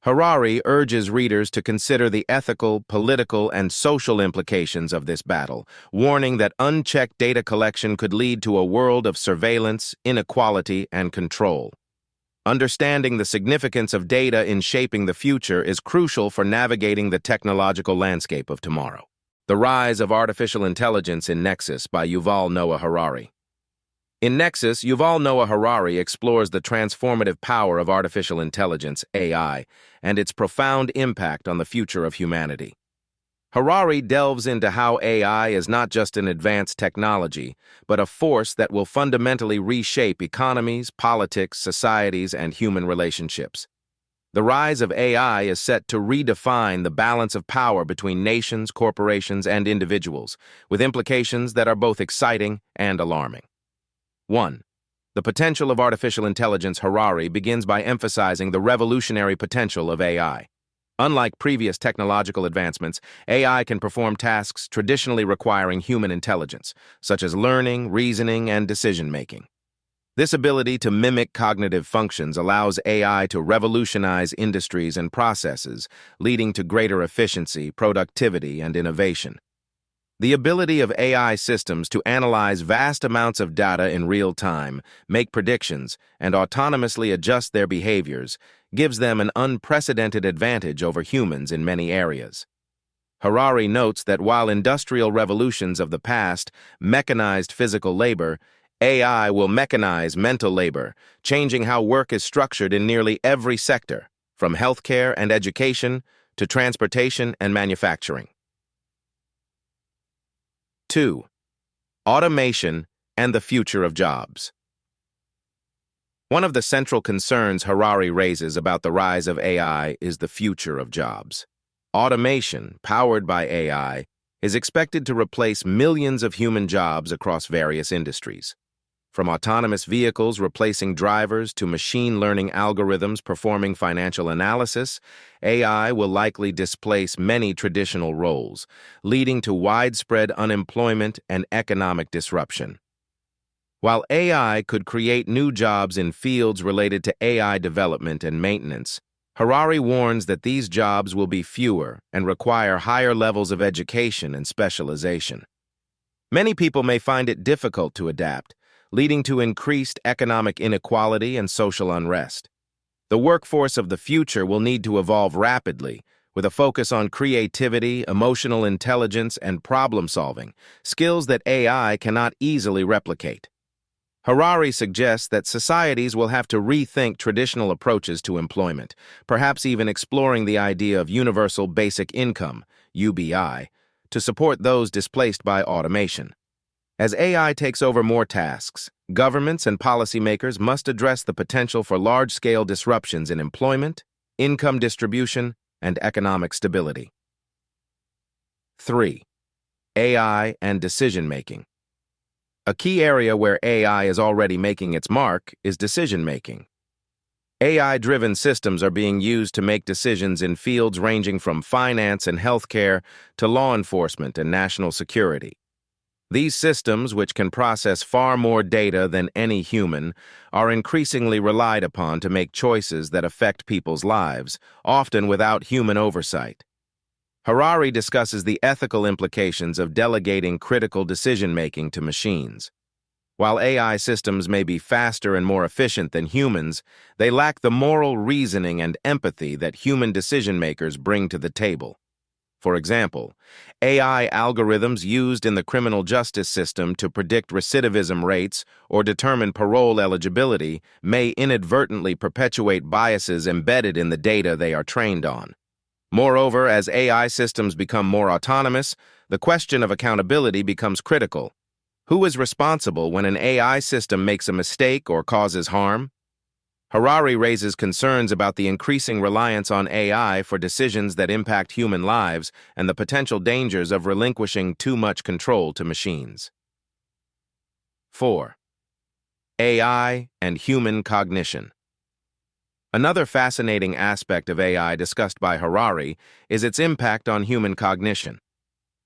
Harari urges readers to consider the ethical, political, and social implications of this battle, warning that unchecked data collection could lead to a world of surveillance, inequality, and control. Understanding the significance of data in shaping the future is crucial for navigating the technological landscape of tomorrow. The Rise of Artificial Intelligence in Nexus by Yuval Noah Harari. In Nexus, Yuval Noah Harari explores the transformative power of artificial intelligence, AI, and its profound impact on the future of humanity. Harari delves into how AI is not just an advanced technology, but a force that will fundamentally reshape economies, politics, societies, and human relationships. The rise of AI is set to redefine the balance of power between nations, corporations, and individuals, with implications that are both exciting and alarming. 1. The potential of artificial intelligence. Harari begins by emphasizing the revolutionary potential of AI. Unlike previous technological advancements, AI can perform tasks traditionally requiring human intelligence, such as learning, reasoning, and decision-making. This ability to mimic cognitive functions allows AI to revolutionize industries and processes, leading to greater efficiency, productivity, and innovation. The ability of AI systems to analyze vast amounts of data in real time, make predictions, and autonomously adjust their behaviors gives them an unprecedented advantage over humans in many areas. Harari notes that while industrial revolutions of the past mechanized physical labor, AI will mechanize mental labor, changing how work is structured in nearly every sector, from healthcare and education to transportation and manufacturing. 2. Automation and the future of jobs. One of the central concerns Harari raises about the rise of AI is the future of jobs. Automation, powered by AI, is expected to replace millions of human jobs across various industries. From autonomous vehicles replacing drivers to machine learning algorithms performing financial analysis, AI will likely displace many traditional roles, leading to widespread unemployment and economic disruption. While AI could create new jobs in fields related to AI development and maintenance, Harari warns that these jobs will be fewer and require higher levels of education and specialization. Many people may find it difficult to adapt, leading to increased economic inequality and social unrest. The workforce of the future will need to evolve rapidly, with a focus on creativity, emotional intelligence, and problem-solving, skills that AI cannot easily replicate. Harari suggests that societies will have to rethink traditional approaches to employment, perhaps even exploring the idea of universal basic income, UBI, to support those displaced by automation. As AI takes over more tasks, governments and policymakers must address the potential for large-scale disruptions in employment, income distribution, and economic stability. 3. AI and decision-making. A key area where AI is already making its mark is decision-making. AI-driven systems are being used to make decisions in fields ranging from finance and healthcare to law enforcement and national security. These systems, which can process far more data than any human, are increasingly relied upon to make choices that affect people's lives, often without human oversight. Harari discusses the ethical implications of delegating critical decision-making to machines. While AI systems may be faster and more efficient than humans, they lack the moral reasoning and empathy that human decision-makers bring to the table. For example, AI algorithms used in the criminal justice system to predict recidivism rates or determine parole eligibility may inadvertently perpetuate biases embedded in the data they are trained on. Moreover, as AI systems become more autonomous, the question of accountability becomes critical. Who is responsible when an AI system makes a mistake or causes harm? Harari raises concerns about the increasing reliance on AI for decisions that impact human lives and the potential dangers of relinquishing too much control to machines. 4. AI and human cognition. Another fascinating aspect of AI discussed by Harari is its impact on human cognition.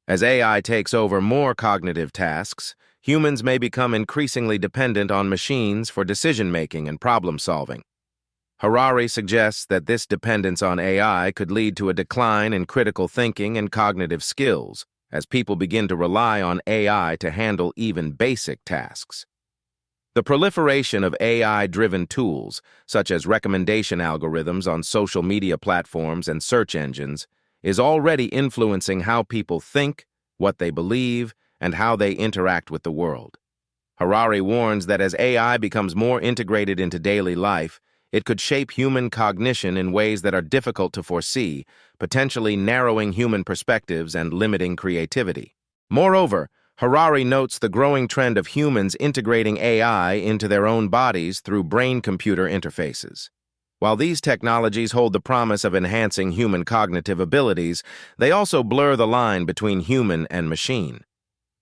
As AI takes over more cognitive tasks, humans may become increasingly dependent on machines for decision-making and problem-solving. Harari suggests that this dependence on AI could lead to a decline in critical thinking and cognitive skills, as people begin to rely on AI to handle even basic tasks. The proliferation of AI-driven tools, such as recommendation algorithms on social media platforms and search engines, is already influencing how people think, what they believe, and how they interact with the world. Harari warns that as AI becomes more integrated into daily life, it could shape human cognition in ways that are difficult to foresee, potentially narrowing human perspectives and limiting creativity. Moreover, Harari notes the growing trend of humans integrating AI into their own bodies through brain-computer interfaces. While these technologies hold the promise of enhancing human cognitive abilities, they also blur the line between human and machine.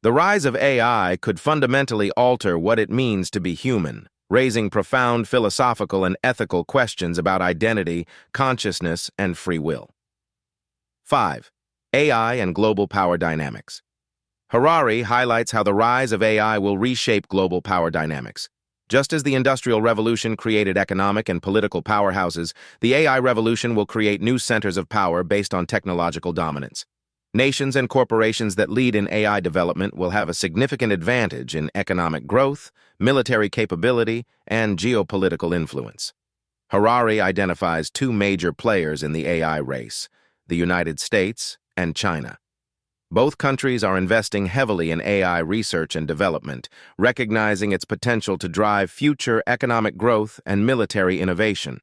The rise of AI could fundamentally alter what it means to be human, raising profound philosophical and ethical questions about identity, consciousness, and free will. 5. AI and global power dynamics. Harari highlights how the rise of AI will reshape global power dynamics. Just as the Industrial Revolution created economic and political powerhouses, the AI revolution will create new centers of power based on technological dominance. Nations and corporations that lead in AI development will have a significant advantage in economic growth, military capability, and geopolitical influence. Harari identifies two major players in the AI race, the United States and China. Both countries are investing heavily in AI research and development, recognizing its potential to drive future economic growth and military innovation.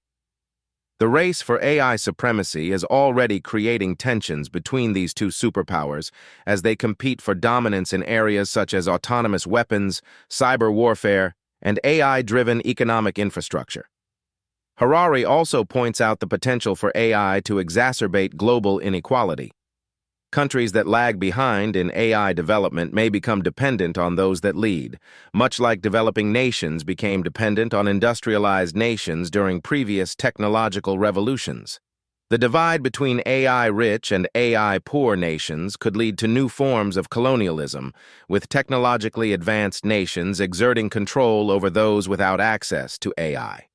The race for AI supremacy is already creating tensions between these two superpowers as they compete for dominance in areas such as autonomous weapons, cyber warfare, and AI-driven economic infrastructure. Harari also points out the potential for AI to exacerbate global inequality. Countries that lag behind in AI development may become dependent on those that lead, much like developing nations became dependent on industrialized nations during previous technological revolutions. The divide between AI-rich and AI-poor nations could lead to new forms of colonialism, with technologically advanced nations exerting control over those without access to AI.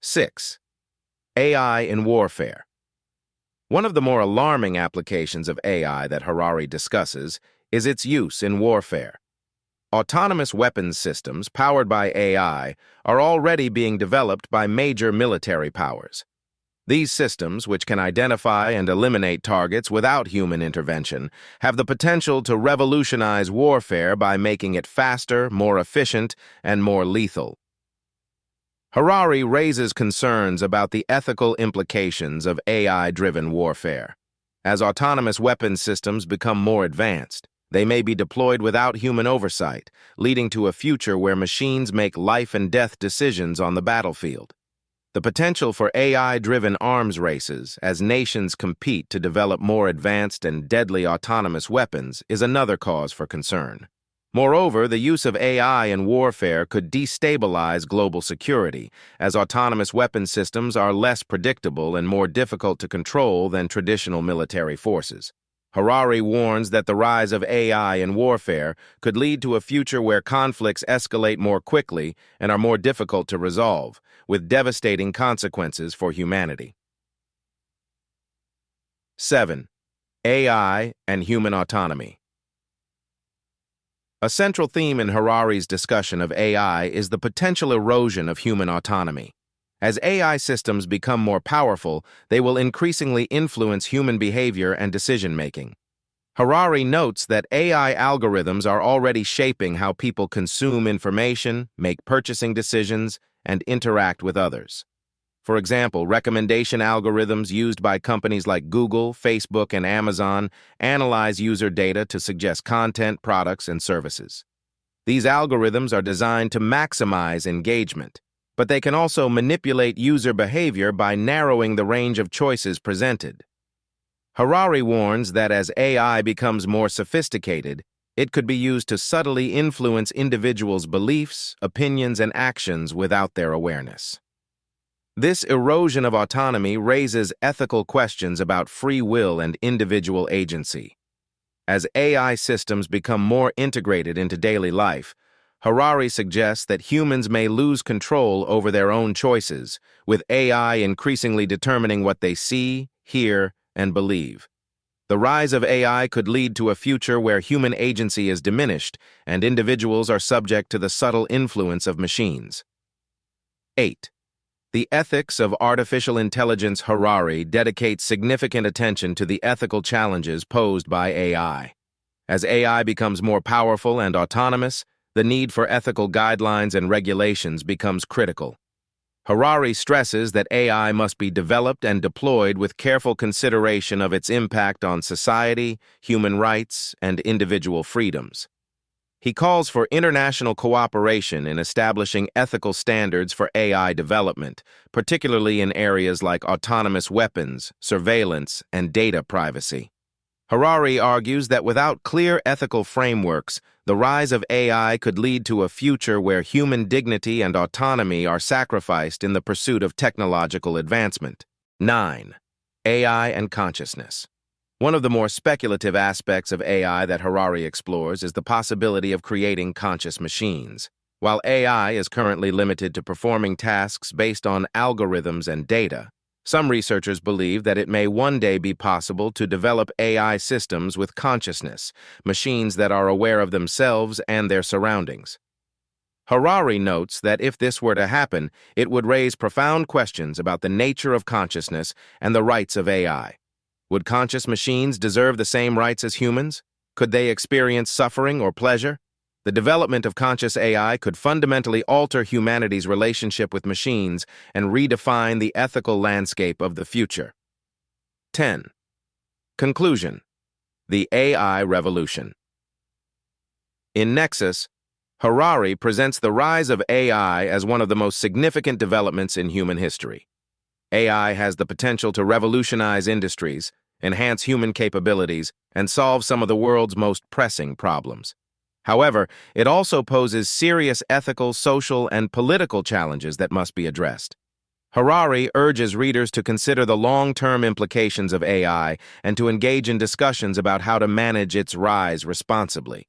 6. AI in warfare. One of the more alarming applications of AI that Harari discusses is its use in warfare. Autonomous weapons systems powered by AI are already being developed by major military powers. These systems, which can identify and eliminate targets without human intervention, have the potential to revolutionize warfare by making it faster, more efficient, and more lethal. Harari raises concerns about the ethical implications of AI-driven warfare. As autonomous weapons systems become more advanced, they may be deployed without human oversight, leading to a future where machines make life-and-death decisions on the battlefield. The potential for AI-driven arms races as nations compete to develop more advanced and deadly autonomous weapons is another cause for concern. Moreover, the use of AI in warfare could destabilize global security, as autonomous weapon systems are less predictable and more difficult to control than traditional military forces. Harari warns that the rise of AI in warfare could lead to a future where conflicts escalate more quickly and are more difficult to resolve, with devastating consequences for humanity. 7. AI and human autonomy. A central theme in Harari's discussion of AI is the potential erosion of human autonomy. As AI systems become more powerful, they will increasingly influence human behavior and decision-making. Harari notes that AI algorithms are already shaping how people consume information, make purchasing decisions, and interact with others. For example, recommendation algorithms used by companies like Google, Facebook, and Amazon analyze user data to suggest content, products, and services. These algorithms are designed to maximize engagement, but they can also manipulate user behavior by narrowing the range of choices presented. Harari warns that as AI becomes more sophisticated, it could be used to subtly influence individuals' beliefs, opinions, and actions without their awareness. This erosion of autonomy raises ethical questions about free will and individual agency. As AI systems become more integrated into daily life, Harari suggests that humans may lose control over their own choices, with AI increasingly determining what they see, hear, and believe. The rise of AI could lead to a future where human agency is diminished and individuals are subject to the subtle influence of machines. 8. The ethics of artificial intelligence. Harari dedicates significant attention to the ethical challenges posed by AI. As AI becomes more powerful and autonomous, the need for ethical guidelines and regulations becomes critical. Harari stresses that AI must be developed and deployed with careful consideration of its impact on society, human rights, and individual freedoms. He calls for international cooperation in establishing ethical standards for AI development, particularly in areas like autonomous weapons, surveillance, and data privacy. Harari argues that without clear ethical frameworks, the rise of AI could lead to a future where human dignity and autonomy are sacrificed in the pursuit of technological advancement. 9. AI and consciousness. One of the more speculative aspects of AI that Harari explores is the possibility of creating conscious machines. While AI is currently limited to performing tasks based on algorithms and data, some researchers believe that it may one day be possible to develop AI systems with consciousness, machines that are aware of themselves and their surroundings. Harari notes that if this were to happen, it would raise profound questions about the nature of consciousness and the rights of AI. Would conscious machines deserve the same rights as humans? Could they experience suffering or pleasure? The development of conscious AI could fundamentally alter humanity's relationship with machines and redefine the ethical landscape of the future. 10. Conclusion: the AI revolution. In Nexus, Harari presents the rise of AI as one of the most significant developments in human history. AI has the potential to revolutionize industries, enhance human capabilities, and solve some of the world's most pressing problems. However, it also poses serious ethical, social, and political challenges that must be addressed. Harari urges readers to consider the long-term implications of AI and to engage in discussions about how to manage its rise responsibly.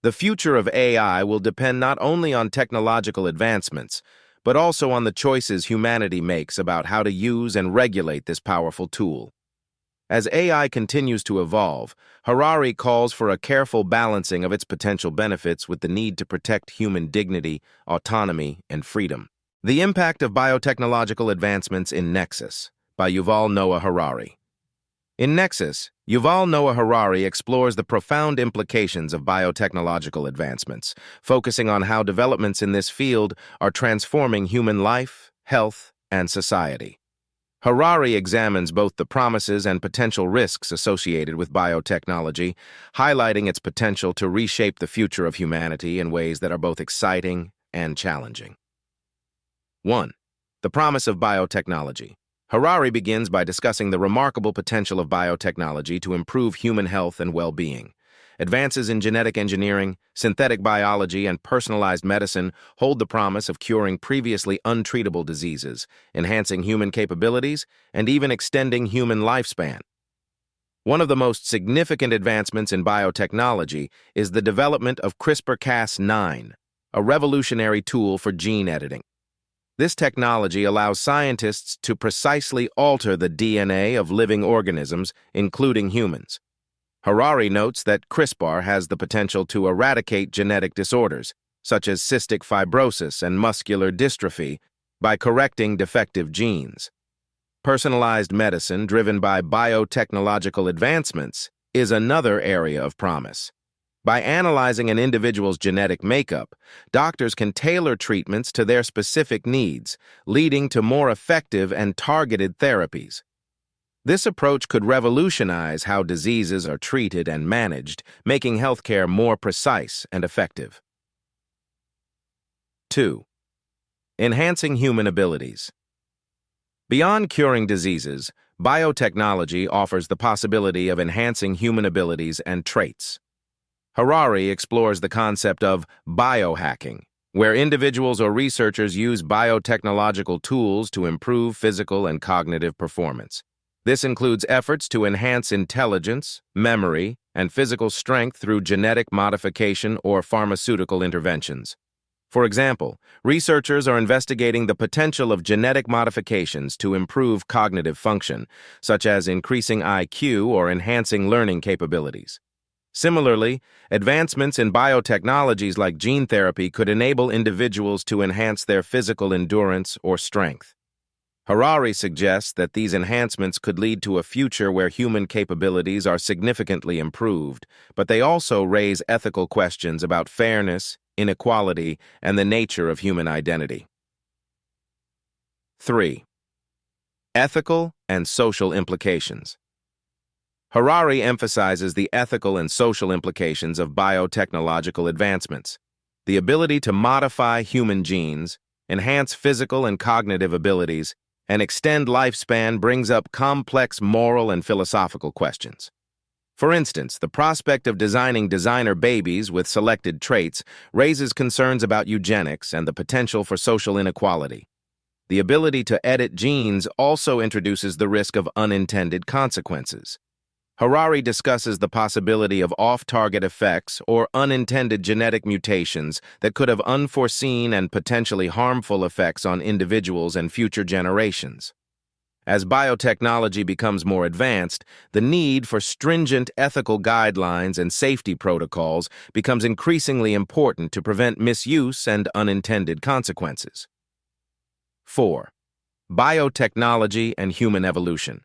The future of AI will depend not only on technological advancements, but also on the choices humanity makes about how to use and regulate this powerful tool. As AI continues to evolve, Harari calls for a careful balancing of its potential benefits with the need to protect human dignity, autonomy, and freedom. The Impact of Biotechnological Advancements in Nexus by Yuval Noah Harari. In Nexus, Yuval Noah Harari explores the profound implications of biotechnological advancements, focusing on how developments in this field are transforming human life, health, and society. Harari examines both the promises and potential risks associated with biotechnology, highlighting its potential to reshape the future of humanity in ways that are both exciting and challenging. 1. The promise of biotechnology. Harari begins by discussing the remarkable potential of biotechnology to improve human health and well-being. Advances in genetic engineering, synthetic biology, and personalized medicine hold the promise of curing previously untreatable diseases, enhancing human capabilities, and even extending human lifespan. One of the most significant advancements in biotechnology is the development of CRISPR-Cas9, a revolutionary tool for gene editing. This technology allows scientists to precisely alter the DNA of living organisms, including humans. Harari notes that CRISPR has the potential to eradicate genetic disorders, such as cystic fibrosis and muscular dystrophy, by correcting defective genes. Personalized medicine, driven by biotechnological advancements, is another area of promise. By analyzing an individual's genetic makeup, doctors can tailor treatments to their specific needs, leading to more effective and targeted therapies. This approach could revolutionize how diseases are treated and managed, making healthcare more precise and effective. 2. Enhancing human abilities. Beyond curing diseases, biotechnology offers the possibility of enhancing human abilities and traits. Harari explores the concept of biohacking, where individuals or researchers use biotechnological tools to improve physical and cognitive performance. This includes efforts to enhance intelligence, memory, and physical strength through genetic modification or pharmaceutical interventions. For example, researchers are investigating the potential of genetic modifications to improve cognitive function, such as increasing IQ or enhancing learning capabilities. Similarly, advancements in biotechnologies like gene therapy could enable individuals to enhance their physical endurance or strength. Harari suggests that these enhancements could lead to a future where human capabilities are significantly improved, but they also raise ethical questions about fairness, inequality, and the nature of human identity. 3. Ethical and social implications. Harari emphasizes the ethical and social implications of biotechnological advancements. The ability to modify human genes, enhance physical and cognitive abilities, and extend lifespan brings up complex moral and philosophical questions. For instance, the prospect of designing designer babies with selected traits raises concerns about eugenics and the potential for social inequality. The ability to edit genes also introduces the risk of unintended consequences. Harari discusses the possibility of off-target effects or unintended genetic mutations that could have unforeseen and potentially harmful effects on individuals and future generations. As biotechnology becomes more advanced, the need for stringent ethical guidelines and safety protocols becomes increasingly important to prevent misuse and unintended consequences. 4. Biotechnology and human evolution.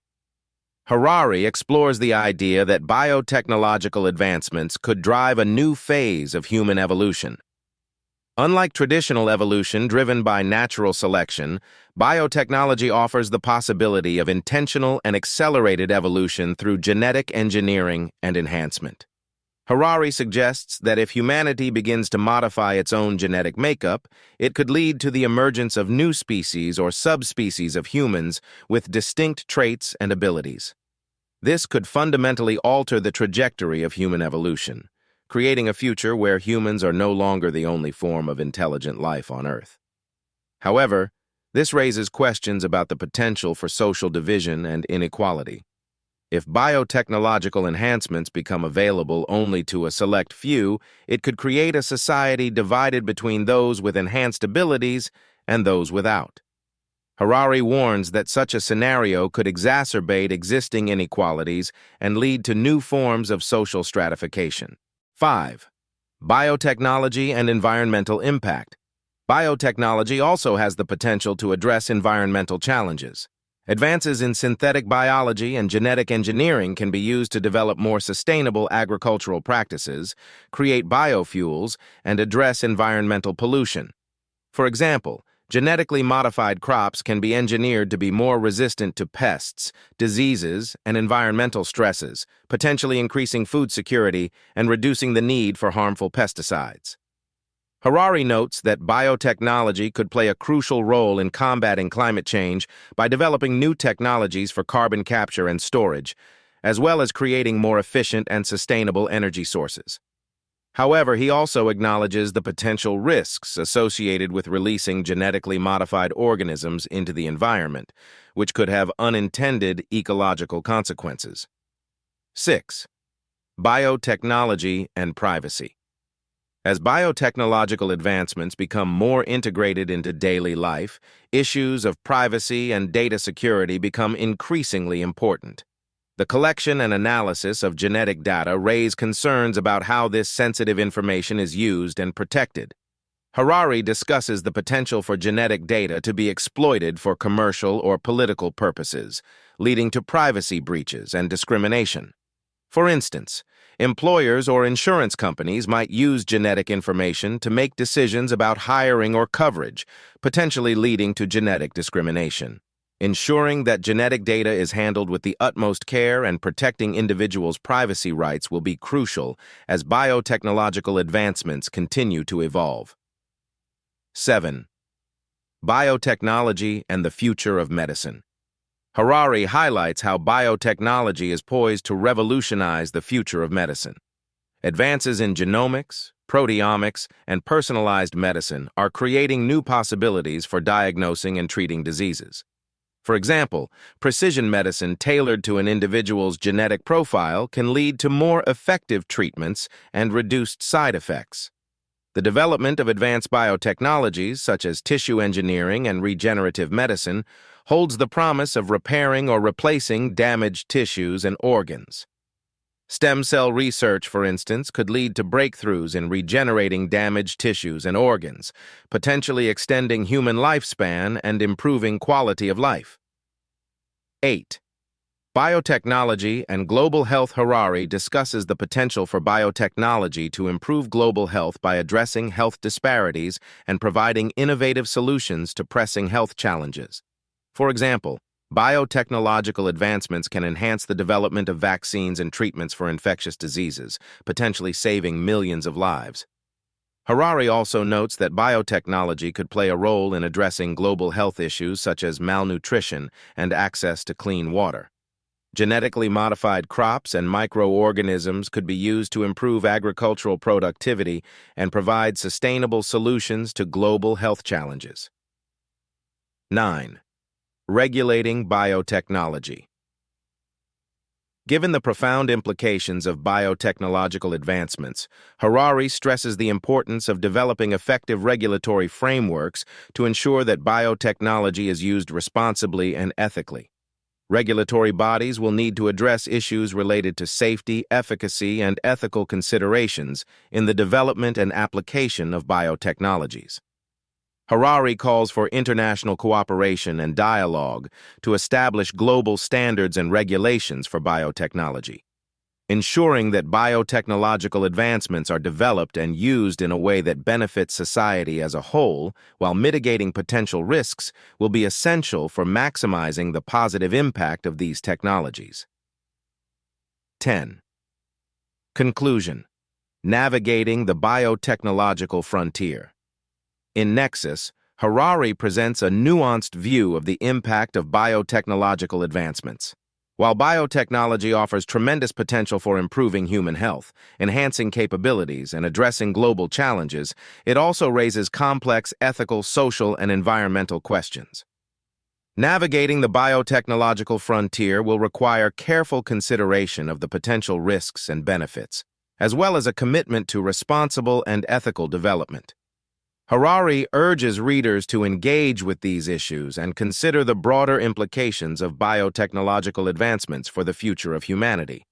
Harari explores the idea that biotechnological advancements could drive a new phase of human evolution. Unlike traditional evolution driven by natural selection, biotechnology offers the possibility of intentional and accelerated evolution through genetic engineering and enhancement. Harari suggests that if humanity begins to modify its own genetic makeup, it could lead to the emergence of new species or subspecies of humans with distinct traits and abilities. This could fundamentally alter the trajectory of human evolution, creating a future where humans are no longer the only form of intelligent life on Earth. However, this raises questions about the potential for social division and inequality. If biotechnological enhancements become available only to a select few, it could create a society divided between those with enhanced abilities and those without. Harari warns that such a scenario could exacerbate existing inequalities and lead to new forms of social stratification. 5. Biotechnology and environmental impact. Biotechnology also has the potential to address environmental challenges. Advances in synthetic biology and genetic engineering can be used to develop more sustainable agricultural practices, create biofuels, and address environmental pollution. For example, genetically modified crops can be engineered to be more resistant to pests, diseases, and environmental stresses, potentially increasing food security and reducing the need for harmful pesticides. Harari notes that biotechnology could play a crucial role in combating climate change by developing new technologies for carbon capture and storage, as well as creating more efficient and sustainable energy sources. However, he also acknowledges the potential risks associated with releasing genetically modified organisms into the environment, which could have unintended ecological consequences. 6. Biotechnology and privacy. As biotechnological advancements become more integrated into daily life, issues of privacy and data security become increasingly important. The collection and analysis of genetic data raise concerns about how this sensitive information is used and protected. Harari discusses the potential for genetic data to be exploited for commercial or political purposes, leading to privacy breaches and discrimination. For instance, employers or insurance companies might use genetic information to make decisions about hiring or coverage, potentially leading to genetic discrimination. Ensuring that genetic data is handled with the utmost care and protecting individuals' privacy rights will be crucial as biotechnological advancements continue to evolve. 7. Biotechnology and the future of medicine. Harari highlights how biotechnology is poised to revolutionize the future of medicine. Advances in genomics, proteomics, and personalized medicine are creating new possibilities for diagnosing and treating diseases. For example, precision medicine tailored to an individual's genetic profile can lead to more effective treatments and reduced side effects. The development of advanced biotechnologies, such as tissue engineering and regenerative medicine, holds the promise of repairing or replacing damaged tissues and organs. Stem cell research, for instance, could lead to breakthroughs in regenerating damaged tissues and organs, potentially extending human lifespan and improving quality of life. 8. Biotechnology and global health. Harari discusses the potential for biotechnology to improve global health by addressing health disparities and providing innovative solutions to pressing health challenges. For example, biotechnological advancements can enhance the development of vaccines and treatments for infectious diseases, potentially saving millions of lives. Harari also notes that biotechnology could play a role in addressing global health issues such as malnutrition and access to clean water. Genetically modified crops and microorganisms could be used to improve agricultural productivity and provide sustainable solutions to global health challenges. 9. Regulating biotechnology. Given the profound implications of biotechnological advancements, Harari stresses the importance of developing effective regulatory frameworks to ensure that biotechnology is used responsibly and ethically. Regulatory bodies will need to address issues related to safety, efficacy, and ethical considerations in the development and application of biotechnologies. Harari calls for international cooperation and dialogue to establish global standards and regulations for biotechnology. Ensuring that biotechnological advancements are developed and used in a way that benefits society as a whole while mitigating potential risks will be essential for maximizing the positive impact of these technologies. 10. Conclusion: navigating the biotechnological frontier. In Nexus, Harari presents a nuanced view of the impact of biotechnological advancements. While biotechnology offers tremendous potential for improving human health, enhancing capabilities, and addressing global challenges, it also raises complex ethical, social, and environmental questions. Navigating the biotechnological frontier will require careful consideration of the potential risks and benefits, as well as a commitment to responsible and ethical development. Harari urges readers to engage with these issues and consider the broader implications of biotechnological advancements for the future of humanity.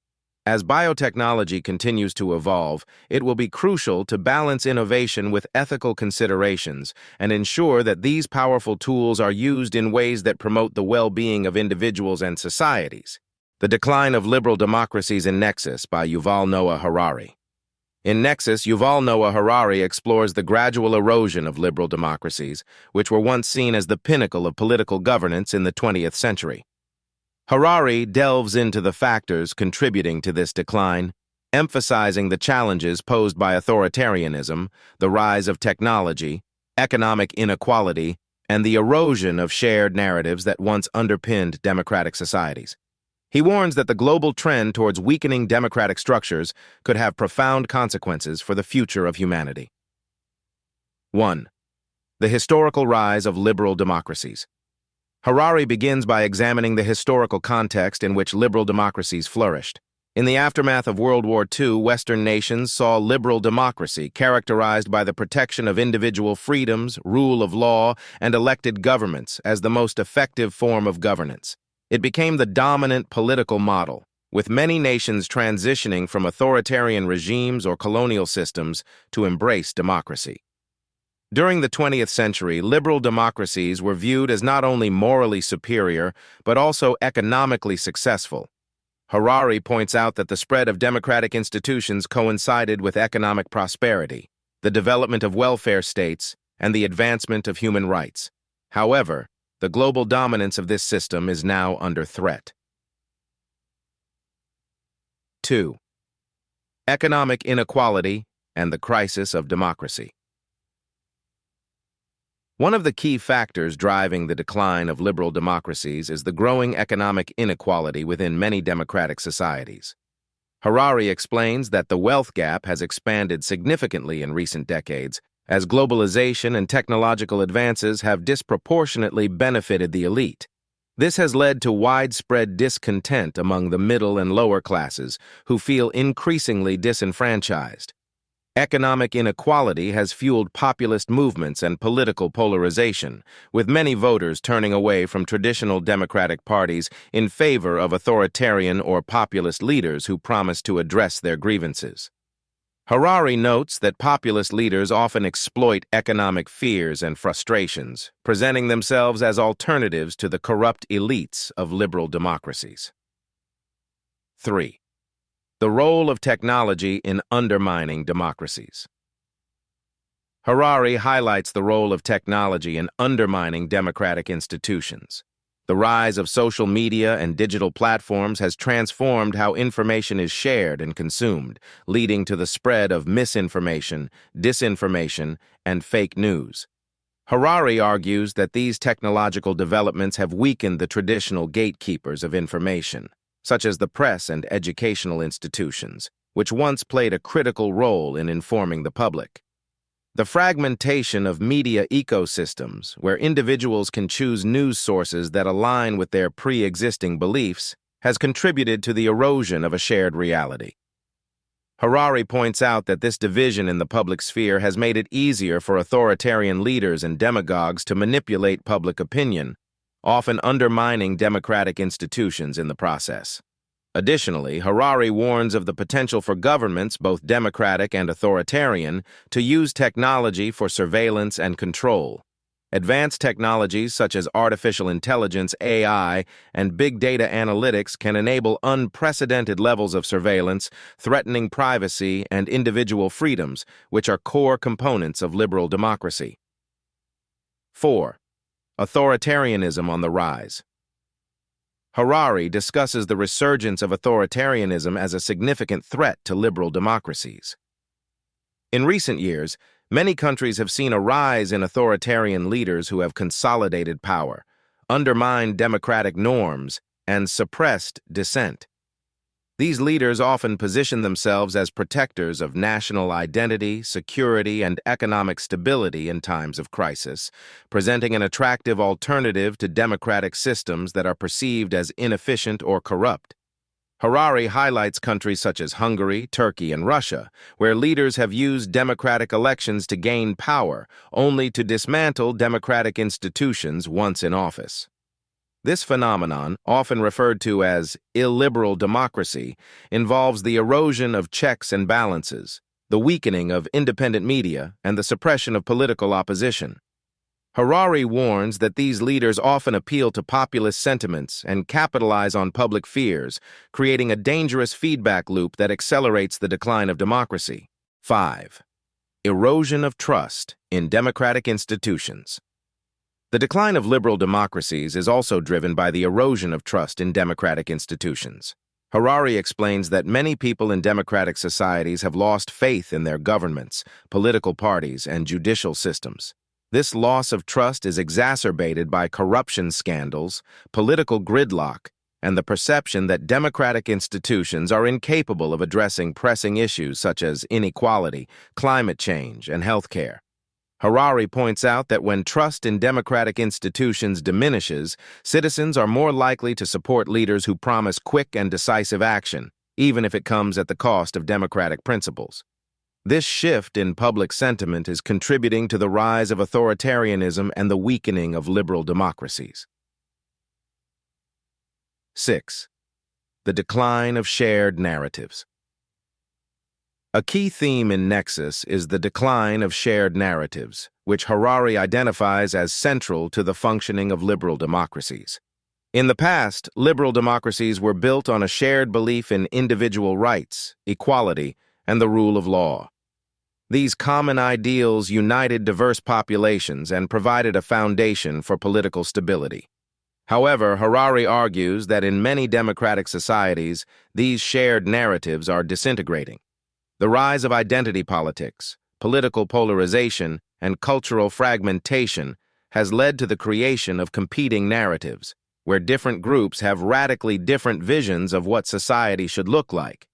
As biotechnology continues to evolve, it will be crucial to balance innovation with ethical considerations and ensure that these powerful tools are used in ways that promote the well-being of individuals and societies. The Decline of Liberal Democracies in Nexus by Yuval Noah Harari. In Nexus, Yuval Noah Harari explores the gradual erosion of liberal democracies, which were once seen as the pinnacle of political governance in the 20th century. Harari delves into the factors contributing to this decline, emphasizing the challenges posed by authoritarianism, the rise of technology, economic inequality, and the erosion of shared narratives that once underpinned democratic societies. He warns that the global trend towards weakening democratic structures could have profound consequences for the future of humanity. 1. The historical rise of liberal democracies. Harari begins by examining the historical context in which liberal democracies flourished. In the aftermath of World War II, Western nations saw liberal democracy characterized by the protection of individual freedoms, rule of law, and elected governments as the most effective form of governance. It became the dominant political model, with many nations transitioning from authoritarian regimes or colonial systems to embrace democracy. During the 20th century, liberal democracies were viewed as not only morally superior, but also economically successful. Harari points out that the spread of democratic institutions coincided with economic prosperity, the development of welfare states, and the advancement of human rights. However, the global dominance of this system is now under threat. 2. Economic inequality and the crisis of democracy. One of the key factors driving the decline of liberal democracies is the growing economic inequality within many democratic societies. Harari explains that the wealth gap has expanded significantly in recent decades, as globalization and technological advances have disproportionately benefited the elite. This has led to widespread discontent among the middle and lower classes, who feel increasingly disenfranchised. Economic inequality has fueled populist movements and political polarization, with many voters turning away from traditional democratic parties in favor of authoritarian or populist leaders who promise to address their grievances. Harari notes that populist leaders often exploit economic fears and frustrations, presenting themselves as alternatives to the corrupt elites of liberal democracies. 3. The role of technology in undermining democracies. Harari highlights the role of technology in undermining democratic institutions. The rise of social media and digital platforms has transformed how information is shared and consumed, leading to the spread of misinformation, disinformation, and fake news. Harari argues that these technological developments have weakened the traditional gatekeepers of information, such as the press and educational institutions, which once played a critical role in informing the public. The fragmentation of media ecosystems, where individuals can choose news sources that align with their pre-existing beliefs, has contributed to the erosion of a shared reality. Harari points out that this division in the public sphere has made it easier for authoritarian leaders and demagogues to manipulate public opinion, often undermining democratic institutions in the process. Additionally, Harari warns of the potential for governments, both democratic and authoritarian, to use technology for surveillance and control. Advanced technologies such as artificial intelligence, AI, and big data analytics can enable unprecedented levels of surveillance, threatening privacy and individual freedoms, which are core components of liberal democracy. 4. Authoritarianism on the rise. Harari discusses the resurgence of authoritarianism as a significant threat to liberal democracies. In recent years, many countries have seen a rise in authoritarian leaders who have consolidated power, undermined democratic norms, and suppressed dissent. These leaders often position themselves as protectors of national identity, security, and economic stability in times of crisis, presenting an attractive alternative to democratic systems that are perceived as inefficient or corrupt. Harari highlights countries such as Hungary, Turkey, and Russia, where leaders have used democratic elections to gain power, only to dismantle democratic institutions once in office. This phenomenon, often referred to as illiberal democracy, involves the erosion of checks and balances, the weakening of independent media, and the suppression of political opposition. Harari warns that these leaders often appeal to populist sentiments and capitalize on public fears, creating a dangerous feedback loop that accelerates the decline of democracy. 5. Erosion of trust in democratic institutions. The decline of liberal democracies is also driven by the erosion of trust in democratic institutions. Harari explains that many people in democratic societies have lost faith in their governments, political parties, and judicial systems. This loss of trust is exacerbated by corruption scandals, political gridlock, and the perception that democratic institutions are incapable of addressing pressing issues such as inequality, climate change, and healthcare. Harari points out that when trust in democratic institutions diminishes, citizens are more likely to support leaders who promise quick and decisive action, even if it comes at the cost of democratic principles. This shift in public sentiment is contributing to the rise of authoritarianism and the weakening of liberal democracies. 6. The decline of shared narratives. A key theme in Nexus is the decline of shared narratives, which Harari identifies as central to the functioning of liberal democracies. In the past, liberal democracies were built on a shared belief in individual rights, equality, and the rule of law. These common ideals united diverse populations and provided a foundation for political stability. However, Harari argues that in many democratic societies, these shared narratives are disintegrating. The rise of identity politics, political polarization, and cultural fragmentation has led to the creation of competing narratives, where different groups have radically different visions of what society should look like.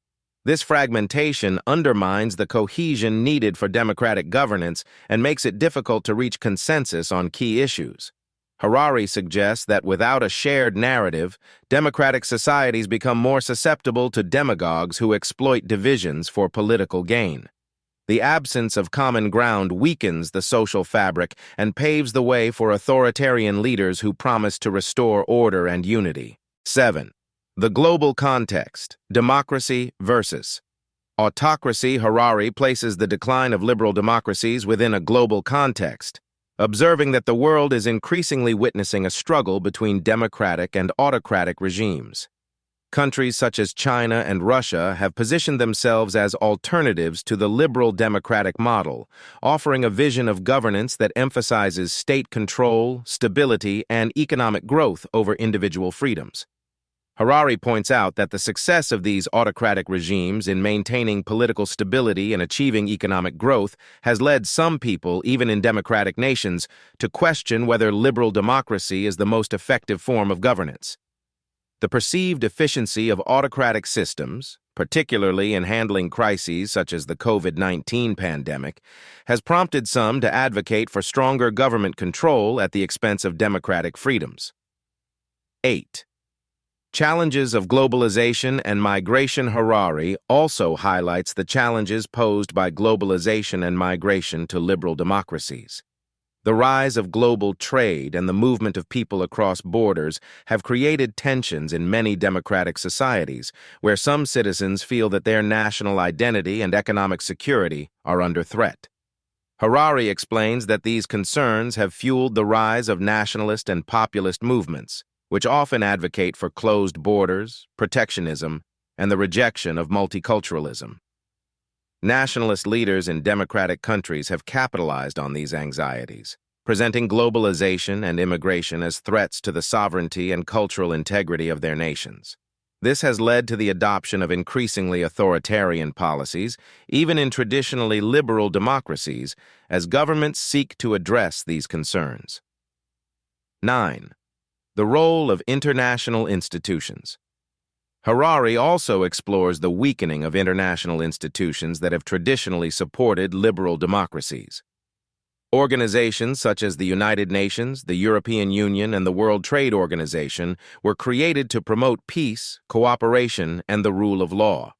This fragmentation undermines the cohesion needed for democratic governance and makes it difficult to reach consensus on key issues. Harari suggests that without a shared narrative, democratic societies become more susceptible to demagogues who exploit divisions for political gain. The absence of common ground weakens the social fabric and paves the way for authoritarian leaders who promise to restore order and unity. 7. The global context, democracy versus autocracy. Harari places the decline of liberal democracies within a global context, observing that the world is increasingly witnessing a struggle between democratic and autocratic regimes. Countries such as China and Russia have positioned themselves as alternatives to the liberal democratic model, offering a vision of governance that emphasizes state control, stability, and economic growth over individual freedoms. Harari points out that the success of these autocratic regimes in maintaining political stability and achieving economic growth has led some people, even in democratic nations, to question whether liberal democracy is the most effective form of governance. The perceived efficiency of autocratic systems, particularly in handling crises such as the COVID-19 pandemic, has prompted some to advocate for stronger government control at the expense of democratic freedoms. 8. Challenges of globalization and migration. Harari also highlights the challenges posed by globalization and migration to liberal democracies. The rise of global trade and the movement of people across borders have created tensions in many democratic societies, where some citizens feel that their national identity and economic security are under threat. Harari explains that these concerns have fueled the rise of nationalist and populist movements, which often advocate for closed borders, protectionism, and the rejection of multiculturalism. Nationalist leaders in democratic countries have capitalized on these anxieties, presenting globalization and immigration as threats to the sovereignty and cultural integrity of their nations. This has led to the adoption of increasingly authoritarian policies, even in traditionally liberal democracies, as governments seek to address these concerns. 9. The role of international institutions. Harari also explores the weakening of international institutions that have traditionally supported liberal democracies. Organizations such as the United Nations, the European Union, and the World Trade Organization were created to promote peace, cooperation, and the rule of law.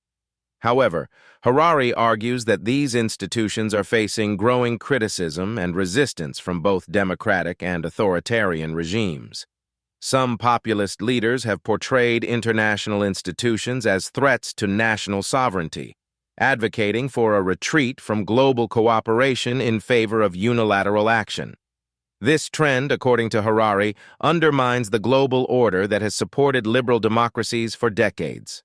However, Harari argues that these institutions are facing growing criticism and resistance from both democratic and authoritarian regimes. Some populist leaders have portrayed international institutions as threats to national sovereignty, advocating for a retreat from global cooperation in favor of unilateral action. This trend, according to Harari, undermines the global order that has supported liberal democracies for decades.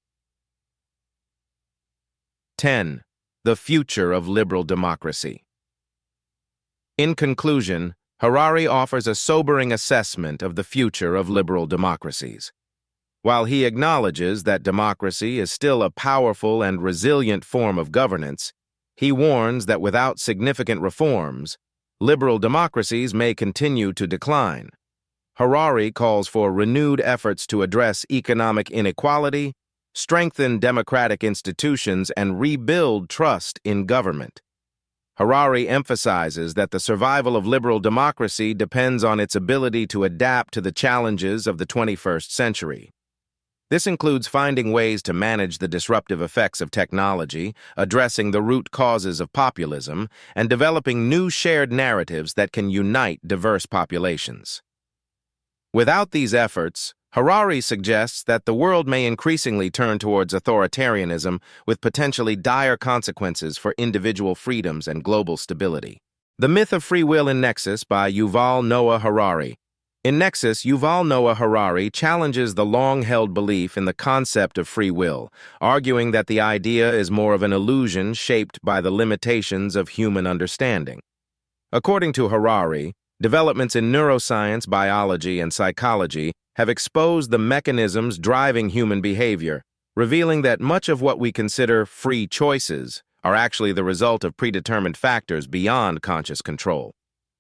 10. The future of liberal democracy. In conclusion, Harari offers a sobering assessment of the future of liberal democracies. While he acknowledges that democracy is still a powerful and resilient form of governance, he warns that without significant reforms, liberal democracies may continue to decline. Harari calls for renewed efforts to address economic inequality, strengthen democratic institutions, and rebuild trust in government. Harari emphasizes that the survival of liberal democracy depends on its ability to adapt to the challenges of the 21st century. This includes finding ways to manage the disruptive effects of technology, addressing the root causes of populism, and developing new shared narratives that can unite diverse populations. Without these efforts, Harari suggests that the world may increasingly turn towards authoritarianism with potentially dire consequences for individual freedoms and global stability. The Myth of Free Will in Nexus by Yuval Noah Harari. In Nexus, Yuval Noah Harari challenges the long-held belief in the concept of free will, arguing that the idea is more of an illusion shaped by the limitations of human understanding. According to Harari, developments in neuroscience, biology, and psychology have exposed the mechanisms driving human behavior, revealing that much of what we consider free choices are actually the result of predetermined factors beyond conscious control.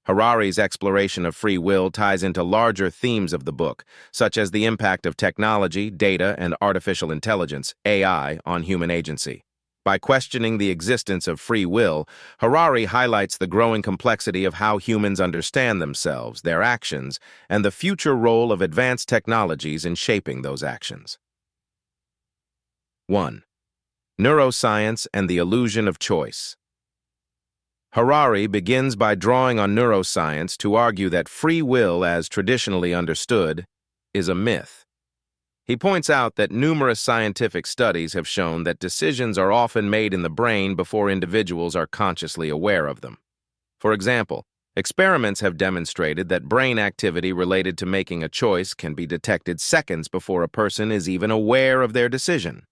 Harari's exploration of free will ties into larger themes of the book, such as the impact of technology, data, and artificial intelligence, AI, on human agency. By questioning the existence of free will, Harari highlights the growing complexity of how humans understand themselves, their actions, and the future role of advanced technologies in shaping those actions. 1. Neuroscience and the illusion of choice. Harari begins by drawing on neuroscience to argue that free will, as traditionally understood, is a myth. He points out that numerous scientific studies have shown that decisions are often made in the brain before individuals are consciously aware of them. For example, experiments have demonstrated that brain activity related to making a choice can be detected seconds before a person is even aware of their decision.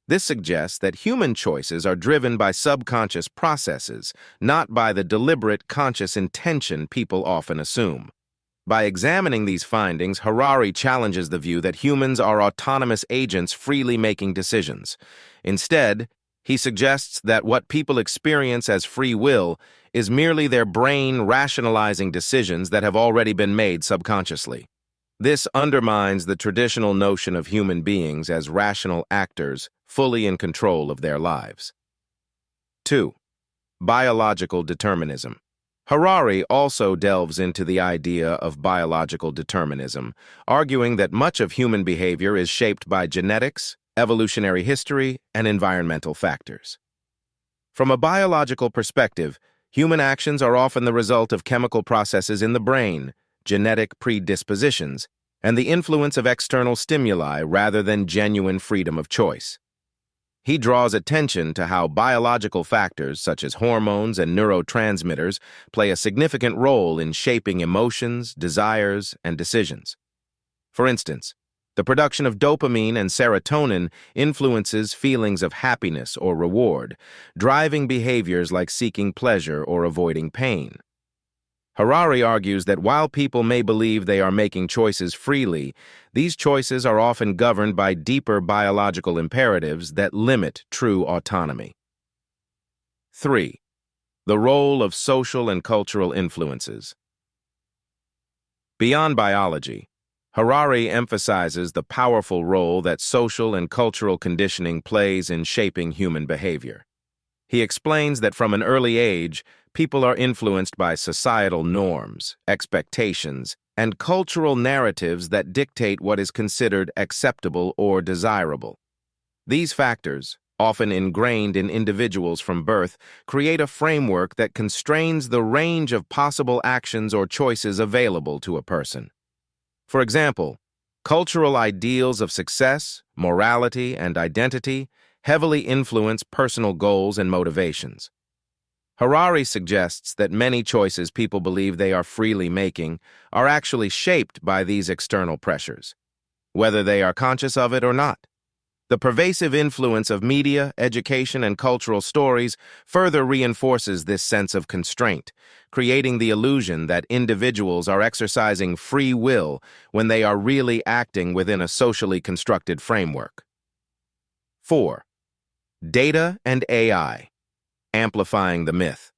This suggests that human choices are driven by subconscious processes, not by the deliberate conscious intention people often assume. By examining these findings, Harari challenges the view that humans are autonomous agents freely making decisions. Instead, he suggests that what people experience as free will is merely their brain rationalizing decisions that have already been made subconsciously. This undermines the traditional notion of human beings as rational actors, fully in control of their lives. 2. Biological determinism. Harari also delves into the idea of biological determinism, arguing that much of human behavior is shaped by genetics, evolutionary history, and environmental factors. From a biological perspective, human actions are often the result of chemical processes in the brain, genetic predispositions, and the influence of external stimuli rather than genuine freedom of choice. He draws attention to how biological factors such as hormones and neurotransmitters play a significant role in shaping emotions, desires, and decisions. For instance, the production of dopamine and serotonin influences feelings of happiness or reward, driving behaviors like seeking pleasure or avoiding pain. Harari argues that while people may believe they are making choices freely, these choices are often governed by deeper biological imperatives that limit true autonomy. 3. The role of social and cultural influences. Beyond biology, Harari emphasizes the powerful role that social and cultural conditioning plays in shaping human behavior. He explains that from an early age, people are influenced by societal norms, expectations, and cultural narratives that dictate what is considered acceptable or desirable. These factors, often ingrained in individuals from birth, create a framework that constrains the range of possible actions or choices available to a person. For example, cultural ideals of success, morality, and identity heavily influence personal goals and motivations. Harari suggests that many choices people believe they are freely making are actually shaped by these external pressures, whether they are conscious of it or not. The pervasive influence of media, education, and cultural stories further reinforces this sense of constraint, creating the illusion that individuals are exercising free will when they are really acting within a socially constructed framework. 4. Data and AI, amplifying the myth.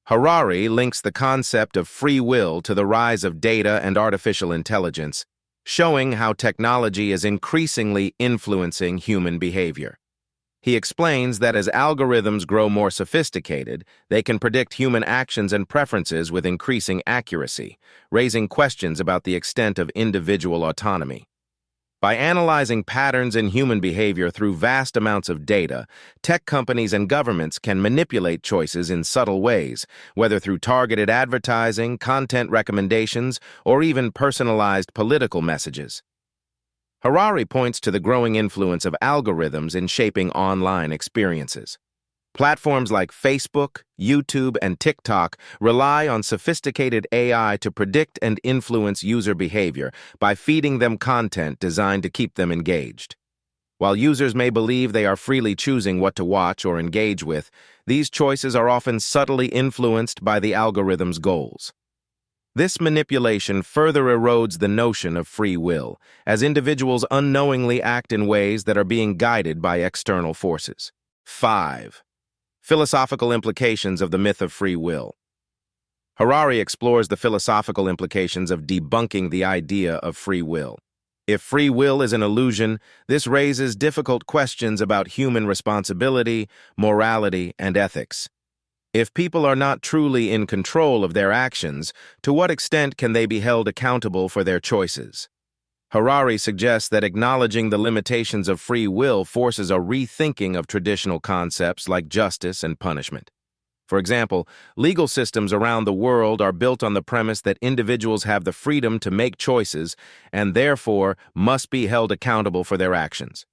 Harari links the concept of free will to the rise of data and artificial intelligence, showing how technology is increasingly influencing human behavior. He explains that as algorithms grow more sophisticated, they can predict human actions and preferences with increasing accuracy, raising questions about the extent of individual autonomy. By analyzing patterns in human behavior through vast amounts of data, tech companies and governments can manipulate choices in subtle ways, whether through targeted advertising, content recommendations, or even personalized political messages. Harari points to the growing influence of algorithms in shaping online experiences. Platforms like Facebook, YouTube, and TikTok rely on sophisticated AI to predict and influence user behavior by feeding them content designed to keep them engaged. While users may believe they are freely choosing what to watch or engage with, these choices are often subtly influenced by the algorithm's goals. This manipulation further erodes the notion of free will, as individuals unknowingly act in ways that are being guided by external forces. 5. Philosophical implications of the myth of free will. Harari explores the philosophical implications of debunking the idea of free will. If free will is an illusion, this raises difficult questions about human responsibility, morality, and ethics. If people are not truly in control of their actions, to what extent can they be held accountable for their choices? Harari suggests that acknowledging the limitations of free will forces a rethinking of traditional concepts like justice and punishment. For example, legal systems around the world are built on the premise that individuals have the freedom to make choices and therefore must be held accountable for their actions.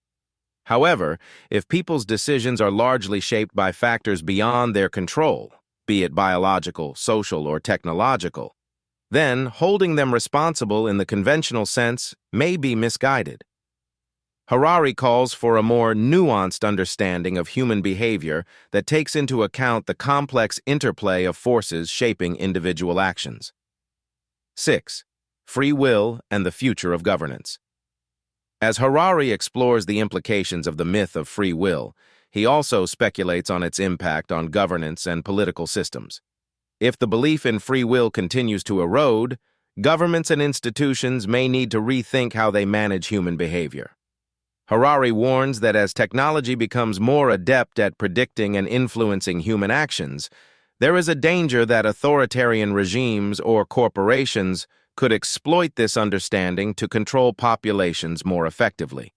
However, if people's decisions are largely shaped by factors beyond their control, be it biological, social, or technological, then holding them responsible in the conventional sense may be misguided. Harari calls for a more nuanced understanding of human behavior that takes into account the complex interplay of forces shaping individual actions. 6. Free will and the future of governance. As Harari explores the implications of the myth of free will, he also speculates on its impact on governance and political systems. If the belief in free will continues to erode, governments and institutions may need to rethink how they manage human behavior. Harari warns that as technology becomes more adept at predicting and influencing human actions, there is a danger that authoritarian regimes or corporations could exploit this understanding to control populations more effectively.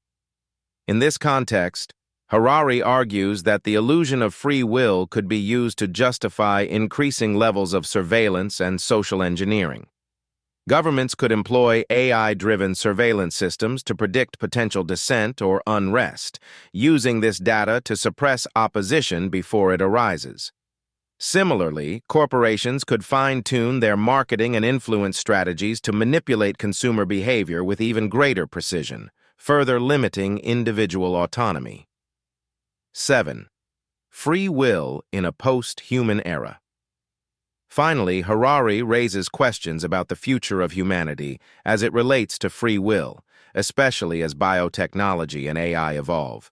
In this context, Harari argues that the illusion of free will could be used to justify increasing levels of surveillance and social engineering. Governments could employ AI-driven surveillance systems to predict potential dissent or unrest, using this data to suppress opposition before it arises. Similarly, corporations could fine-tune their marketing and influence strategies to manipulate consumer behavior with even greater precision, further limiting individual autonomy. 7. Free will in a post-human era. Finally, Harari raises questions about the future of humanity as it relates to free will, especially as biotechnology and AI evolve.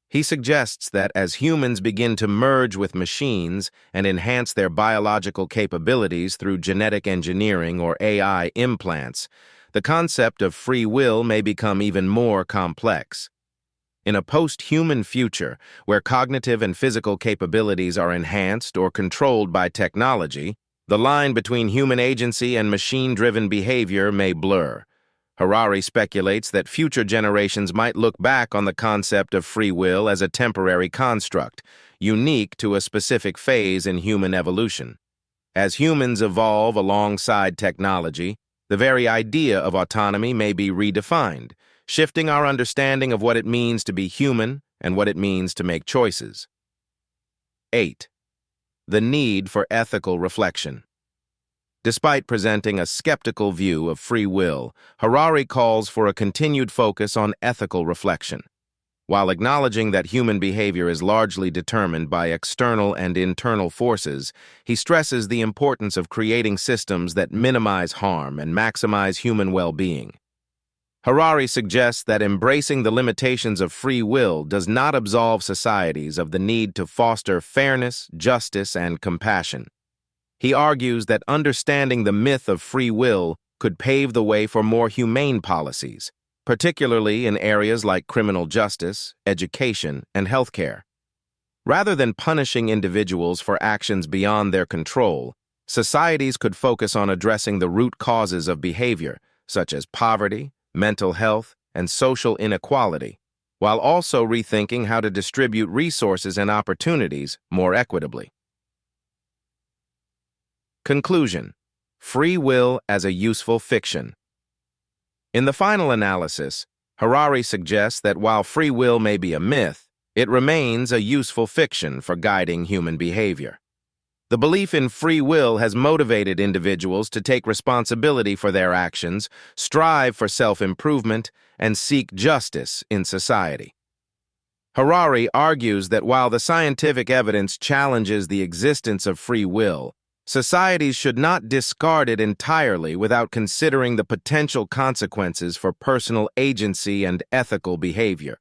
He suggests that as humans begin to merge with machines and enhance their biological capabilities through genetic engineering or AI implants, the concept of free will may become even more complex. In a post-human future, where cognitive and physical capabilities are enhanced or controlled by technology, the line between human agency and machine-driven behavior may blur. Harari speculates that future generations might look back on the concept of free will as a temporary construct, unique to a specific phase in human evolution. As humans evolve alongside technology, the very idea of autonomy may be redefined, shifting our understanding of what it means to be human and what it means to make choices. 8. The need for ethical reflection. Despite presenting a skeptical view of free will, Harari calls for a continued focus on ethical reflection. While acknowledging that human behavior is largely determined by external and internal forces, he stresses the importance of creating systems that minimize harm and maximize human well-being. Harari suggests that embracing the limitations of free will does not absolve societies of the need to foster fairness, justice, and compassion. He argues that understanding the myth of free will could pave the way for more humane policies, particularly in areas like criminal justice, education, and healthcare. Rather than punishing individuals for actions beyond their control, societies could focus on addressing the root causes of behavior, such as poverty, mental health, and social inequality, while also rethinking how to distribute resources and opportunities more equitably. Conclusion: free will as a useful fiction. In the final analysis, Harari suggests that while free will may be a myth, it remains a useful fiction for guiding human behavior. The belief in free will has motivated individuals to take responsibility for their actions, strive for self-improvement, and seek justice in society. Harari argues that while the scientific evidence challenges the existence of free will, societies should not discard it entirely without considering the potential consequences for personal agency and ethical behavior.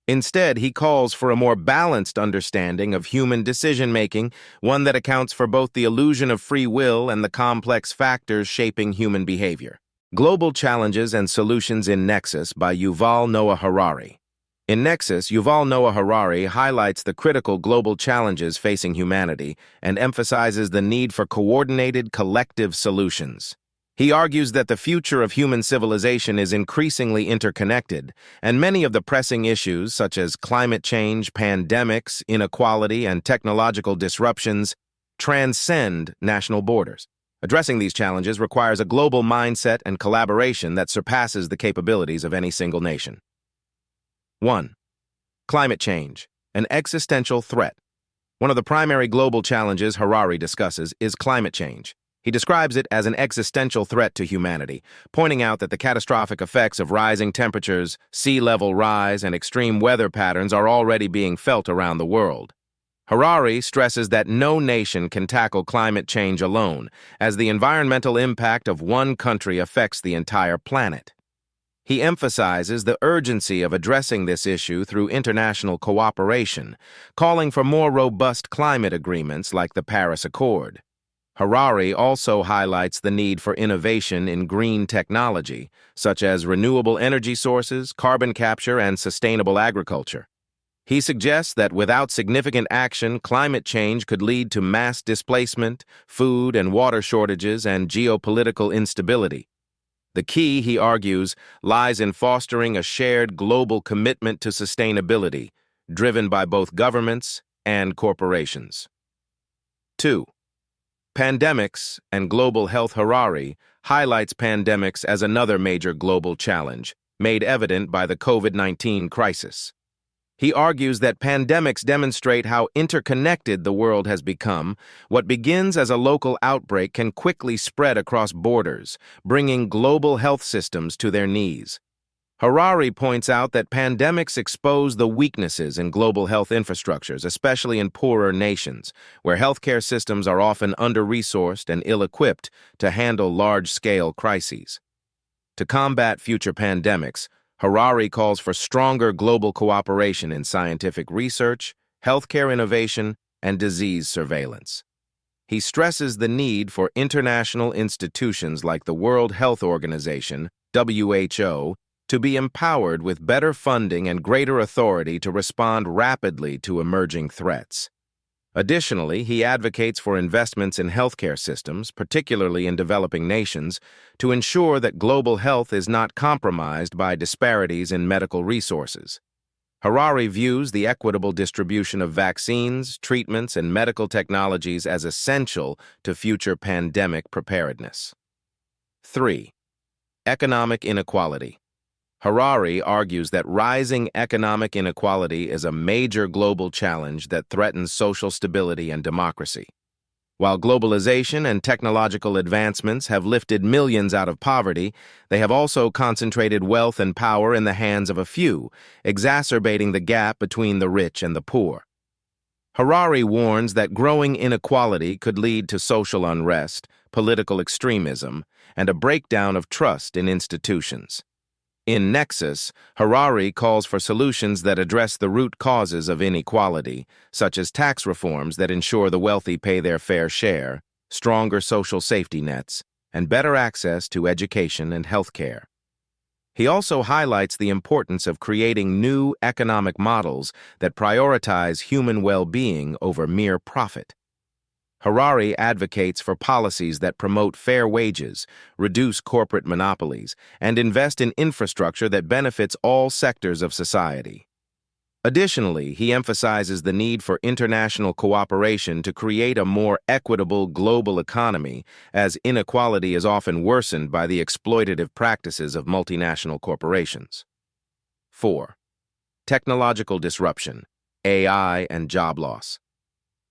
Instead, he calls for a more balanced understanding of human decision-making, one that accounts for both the illusion of free will and the complex factors shaping human behavior. Global Challenges and Solutions in Nexus by Yuval Noah Harari. In Nexus, Yuval Noah Harari highlights the critical global challenges facing humanity and emphasizes the need for coordinated, collective solutions. He argues that the future of human civilization is increasingly interconnected, and many of the pressing issues, such as climate change, pandemics, inequality, and technological disruptions, transcend national borders. Addressing these challenges requires a global mindset and collaboration that surpasses the capabilities of any single nation. 1. Climate change, an existential threat. One of the primary global challenges Harari discusses is climate change. He describes it as an existential threat to humanity, pointing out that the catastrophic effects of rising temperatures, sea level rise, and extreme weather patterns are already being felt around the world. Harari stresses that no nation can tackle climate change alone, as the environmental impact of one country affects the entire planet. He emphasizes the urgency of addressing this issue through international cooperation, calling for more robust climate agreements like the Paris Accord. Harari also highlights the need for innovation in green technology, such as renewable energy sources, carbon capture, and sustainable agriculture. He suggests that without significant action, climate change could lead to mass displacement, food and water shortages, and geopolitical instability. The key, he argues, lies in fostering a shared global commitment to sustainability, driven by both governments and corporations. 2. Pandemics and global health. Harari highlights pandemics as another major global challenge, made evident by the COVID-19 crisis. He argues that pandemics demonstrate how interconnected the world has become. What begins as a local outbreak can quickly spread across borders, bringing global health systems to their knees. Harari points out that pandemics expose the weaknesses in global health infrastructures, especially in poorer nations, where healthcare systems are often under-resourced and ill-equipped to handle large-scale crises. To combat future pandemics, Harari calls for stronger global cooperation in scientific research, healthcare innovation, and disease surveillance. He stresses the need for international institutions like the World Health Organization, WHO, to be empowered with better funding and greater authority to respond rapidly to emerging threats. Additionally, he advocates for investments in healthcare systems, particularly in developing nations, to ensure that global health is not compromised by disparities in medical resources. Harari views the equitable distribution of vaccines, treatments, and medical technologies as essential to future pandemic preparedness. 3. Economic inequality. Harari argues that rising economic inequality is a major global challenge that threatens social stability and democracy. While globalization and technological advancements have lifted millions out of poverty, they have also concentrated wealth and power in the hands of a few, exacerbating the gap between the rich and the poor. Harari warns that growing inequality could lead to social unrest, political extremism, and a breakdown of trust in institutions. In Nexus, Harari calls for solutions that address the root causes of inequality, such as tax reforms that ensure the wealthy pay their fair share, stronger social safety nets, and better access to education and healthcare. He also highlights the importance of creating new economic models that prioritize human well-being over mere profit. Harari advocates for policies that promote fair wages, reduce corporate monopolies, and invest in infrastructure that benefits all sectors of society. Additionally, he emphasizes the need for international cooperation to create a more equitable global economy, as inequality is often worsened by the exploitative practices of multinational corporations. 4. Technological disruption, AI, and job loss.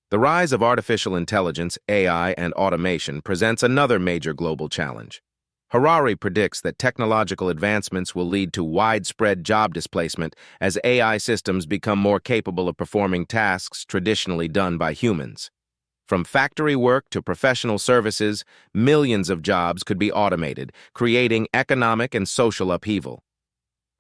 The rise of artificial intelligence, AI, and automation presents another major global challenge. Harari predicts that technological advancements will lead to widespread job displacement as AI systems become more capable of performing tasks traditionally done by humans. From factory work to professional services, millions of jobs could be automated, creating economic and social upheaval.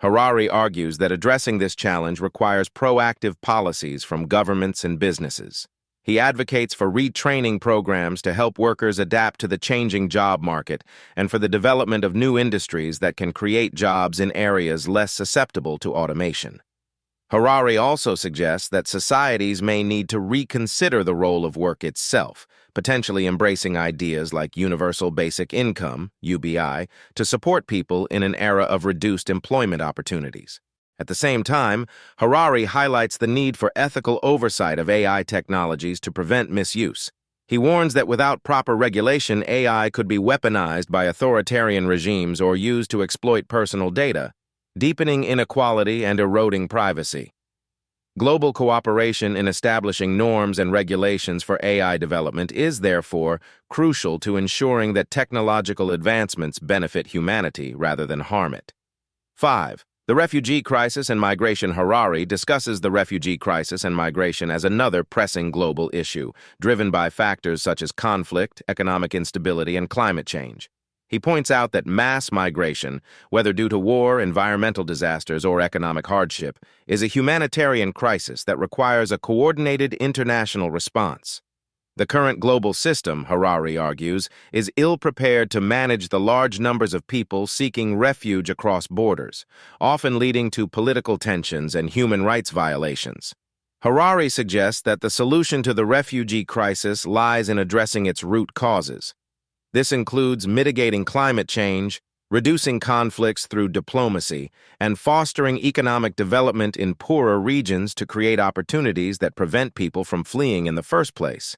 Harari argues that addressing this challenge requires proactive policies from governments and businesses. He advocates for retraining programs to help workers adapt to the changing job market and for the development of new industries that can create jobs in areas less susceptible to automation. Harari also suggests that societies may need to reconsider the role of work itself, potentially embracing ideas like universal basic income, UBI, to support people in an era of reduced employment opportunities. At the same time, Harari highlights the need for ethical oversight of AI technologies to prevent misuse. He warns that without proper regulation, AI could be weaponized by authoritarian regimes or used to exploit personal data, deepening inequality and eroding privacy. Global cooperation in establishing norms and regulations for AI development is, therefore, crucial to ensuring that technological advancements benefit humanity rather than harm it. 5. The refugee crisis and migration. Harari discusses the refugee crisis and migration as another pressing global issue, driven by factors such as conflict, economic instability, and climate change. He points out that mass migration, whether due to war, environmental disasters, or economic hardship, is a humanitarian crisis that requires a coordinated international response. The current global system, Harari argues, is ill-prepared to manage the large numbers of people seeking refuge across borders, often leading to political tensions and human rights violations. Harari suggests that the solution to the refugee crisis lies in addressing its root causes. This includes mitigating climate change, reducing conflicts through diplomacy, and fostering economic development in poorer regions to create opportunities that prevent people from fleeing in the first place.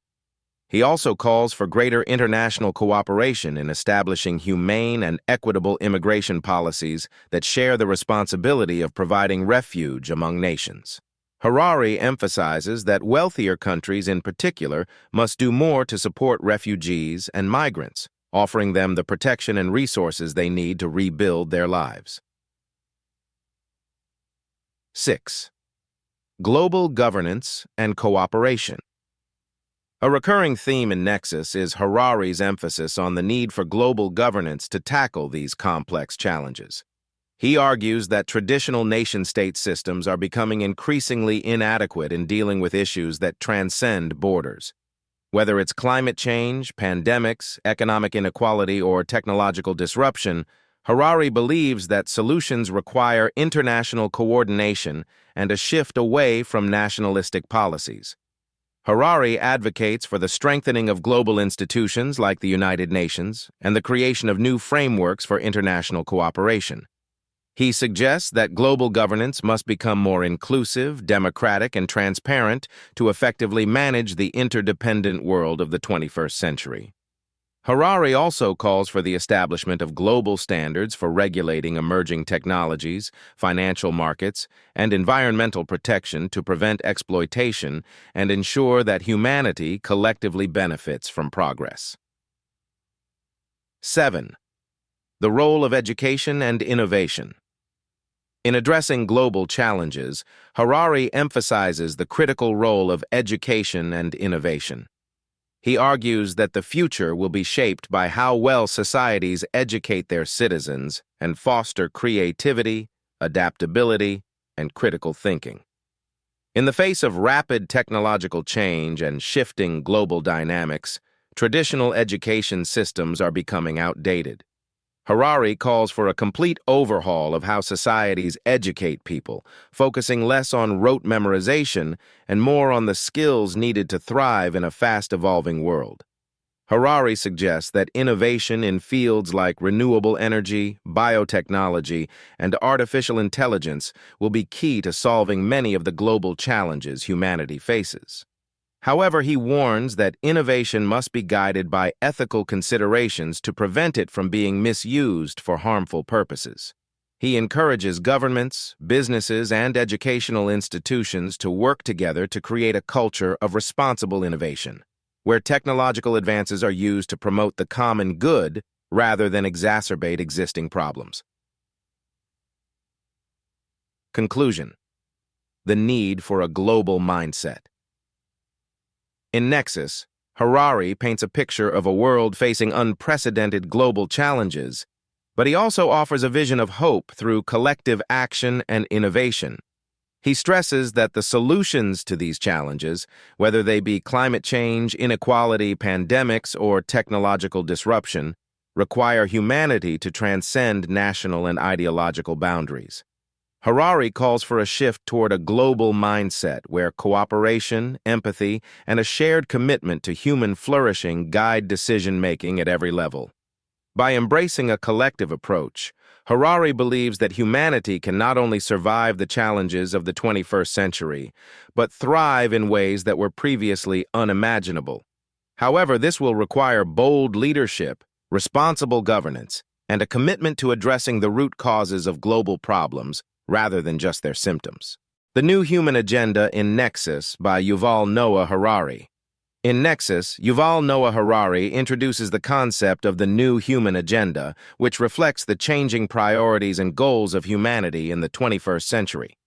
He also calls for greater international cooperation in establishing humane and equitable immigration policies that share the responsibility of providing refuge among nations. Harari emphasizes that wealthier countries in particular must do more to support refugees and migrants, offering them the protection and resources they need to rebuild their lives. 6. Global governance and cooperation. A recurring theme in Nexus is Harari's emphasis on the need for global governance to tackle these complex challenges. He argues that traditional nation-state systems are becoming increasingly inadequate in dealing with issues that transcend borders. Whether it's climate change, pandemics, economic inequality, or technological disruption, Harari believes that solutions require international coordination and a shift away from nationalistic policies. Harari advocates for the strengthening of global institutions like the United Nations and the creation of new frameworks for international cooperation. He suggests that global governance must become more inclusive, democratic, and transparent to effectively manage the interdependent world of the 21st century. Harari also calls for the establishment of global standards for regulating emerging technologies, financial markets, and environmental protection to prevent exploitation and ensure that humanity collectively benefits from progress. 7. The role of education and innovation. In addressing global challenges, Harari emphasizes the critical role of education and innovation. He argues that the future will be shaped by how well societies educate their citizens and foster creativity, adaptability, and critical thinking. In the face of rapid technological change and shifting global dynamics, traditional education systems are becoming outdated. Harari calls for a complete overhaul of how societies educate people, focusing less on rote memorization and more on the skills needed to thrive in a fast-evolving world. Harari suggests that innovation in fields like renewable energy, biotechnology, and artificial intelligence will be key to solving many of the global challenges humanity faces. However, he warns that innovation must be guided by ethical considerations to prevent it from being misused for harmful purposes. He encourages governments, businesses, and educational institutions to work together to create a culture of responsible innovation, where technological advances are used to promote the common good rather than exacerbate existing problems. Conclusion: the need for a global mindset. In Nexus, Harari paints a picture of a world facing unprecedented global challenges, but he also offers a vision of hope through collective action and innovation. He stresses that the solutions to these challenges, whether they be climate change, inequality, pandemics, or technological disruption, require humanity to transcend national and ideological boundaries. Harari calls for a shift toward a global mindset where cooperation, empathy, and a shared commitment to human flourishing guide decision-making at every level. By embracing a collective approach, Harari believes that humanity can not only survive the challenges of the 21st century, but thrive in ways that were previously unimaginable. However, this will require bold leadership, responsible governance, and a commitment to addressing the root causes of global problems rather than just their symptoms. The New Human Agenda in Nexus by Yuval Noah Harari. In Nexus, Yuval Noah Harari introduces the concept of the New Human Agenda, which reflects the changing priorities and goals of humanity in the 21st century.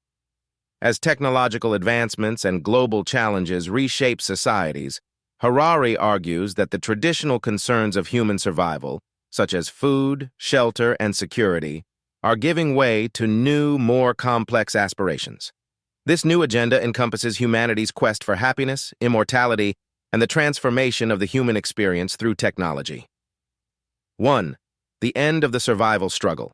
As technological advancements and global challenges reshape societies, Harari argues that the traditional concerns of human survival, such as food, shelter, and security, are giving way to new, more complex aspirations. This new agenda encompasses humanity's quest for happiness, immortality, and the transformation of the human experience through technology. 1. The end of the survival struggle.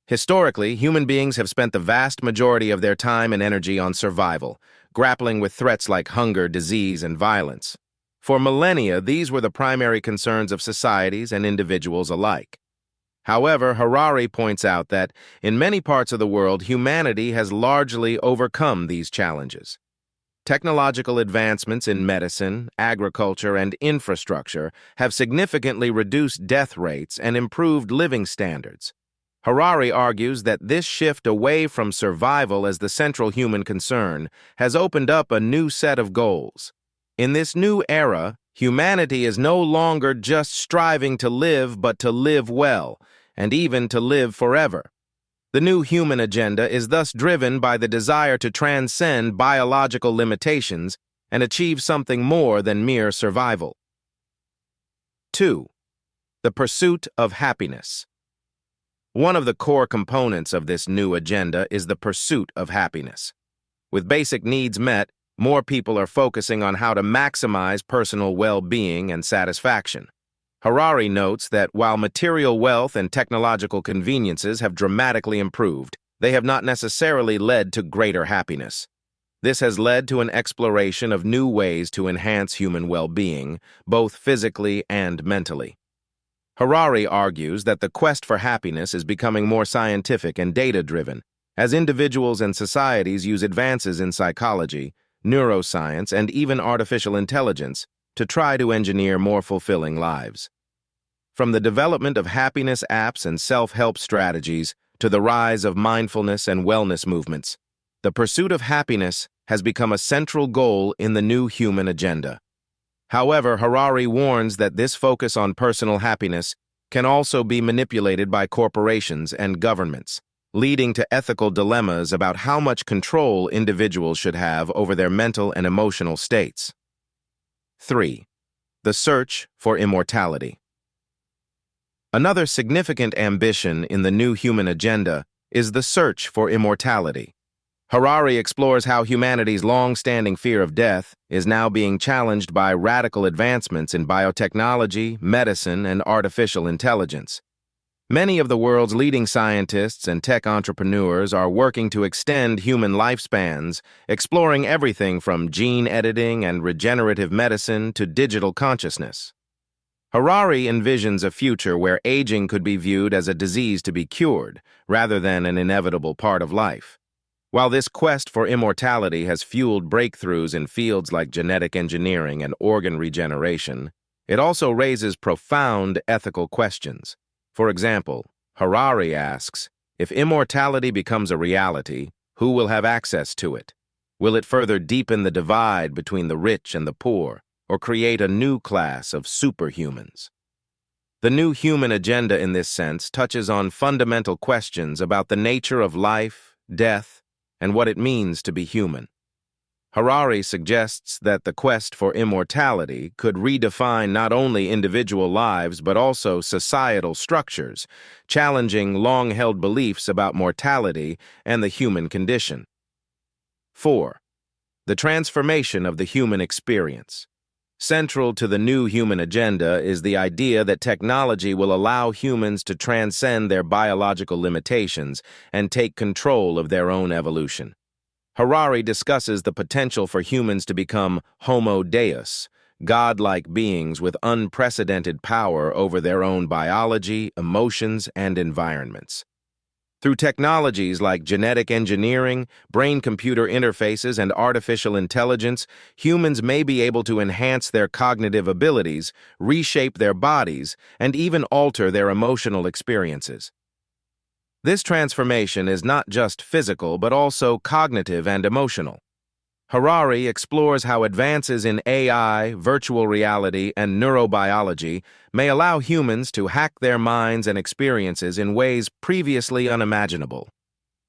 Historically, human beings have spent the vast majority of their time and energy on survival, grappling with threats like hunger, disease, and violence. For millennia, these were the primary concerns of societies and individuals alike. However, Harari points out that, in many parts of the world, humanity has largely overcome these challenges. Technological advancements in medicine, agriculture, and infrastructure have significantly reduced death rates and improved living standards. Harari argues that this shift away from survival as the central human concern has opened up a new set of goals. In this new era, humanity is no longer just striving to live, but to live well, and even to live forever. The New Human Agenda is thus driven by the desire to transcend biological limitations and achieve something more than mere survival. 2. The pursuit of happiness. One of the core components of this new agenda is the pursuit of happiness. With basic needs met, more people are focusing on how to maximize personal well-being and satisfaction. Harari notes that while material wealth and technological conveniences have dramatically improved, they have not necessarily led to greater happiness. This has led to an exploration of new ways to enhance human well-being, both physically and mentally. Harari argues that the quest for happiness is becoming more scientific and data-driven, as individuals and societies use advances in psychology, neuroscience, and even artificial intelligence to try to engineer more fulfilling lives. From the development of happiness apps and self-help strategies to the rise of mindfulness and wellness movements, the pursuit of happiness has become a central goal in the new human agenda. However, Harari warns that this focus on personal happiness can also be manipulated by corporations and governments, leading to ethical dilemmas about how much control individuals should have over their mental and emotional states. 3. The search for immortality. Another significant ambition in the new human agenda is the search for immortality. Harari explores how humanity's long-standing fear of death is now being challenged by radical advancements in biotechnology, medicine, and artificial intelligence. Many of the world's leading scientists and tech entrepreneurs are working to extend human lifespans, exploring everything from gene editing and regenerative medicine to digital consciousness. Harari envisions a future where aging could be viewed as a disease to be cured, rather than an inevitable part of life. While this quest for immortality has fueled breakthroughs in fields like genetic engineering and organ regeneration, it also raises profound ethical questions. For example, Harari asks, if immortality becomes a reality, who will have access to it? Will it further deepen the divide between the rich and the poor, or create a new class of superhumans? The new human agenda in this sense touches on fundamental questions about the nature of life, death, and what it means to be human. Harari suggests that the quest for immortality could redefine not only individual lives but also societal structures, challenging long-held beliefs about mortality and the human condition. 4. The transformation of the human experience. Central to the new human agenda is the idea that technology will allow humans to transcend their biological limitations and take control of their own evolution. Harari discusses the potential for humans to become Homo Deus, godlike beings with unprecedented power over their own biology, emotions, and environments. Through technologies like genetic engineering, brain-computer interfaces, and artificial intelligence, humans may be able to enhance their cognitive abilities, reshape their bodies, and even alter their emotional experiences. This transformation is not just physical but also cognitive and emotional. Harari explores how advances in AI, virtual reality, and neurobiology may allow humans to hack their minds and experiences in ways previously unimaginable.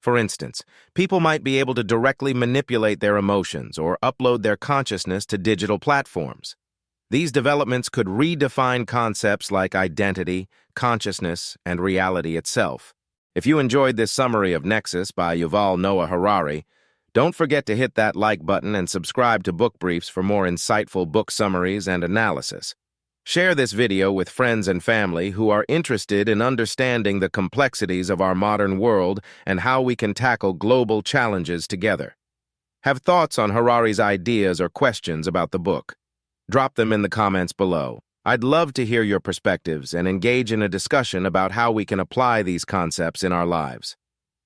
For instance, people might be able to directly manipulate their emotions or upload their consciousness to digital platforms. These developments could redefine concepts like identity, consciousness, and reality itself. If you enjoyed this summary of Nexus by Yuval Noah Harari, don't forget to hit that like button and subscribe to BookBriefs for more insightful book summaries and analysis. Share this video with friends and family who are interested in understanding the complexities of our modern world and how we can tackle global challenges together. Have thoughts on Harari's ideas or questions about the book? Drop them in the comments below. I'd love to hear your perspectives and engage in a discussion about how we can apply these concepts in our lives.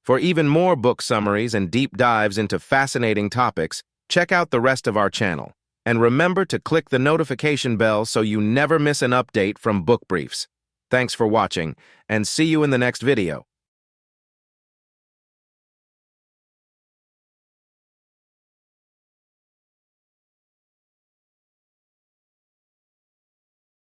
For even more book summaries and deep dives into fascinating topics, check out the rest of our channel. And remember to click the notification bell so you never miss an update from BookBriefs. Thanks for watching, and see you in the next video.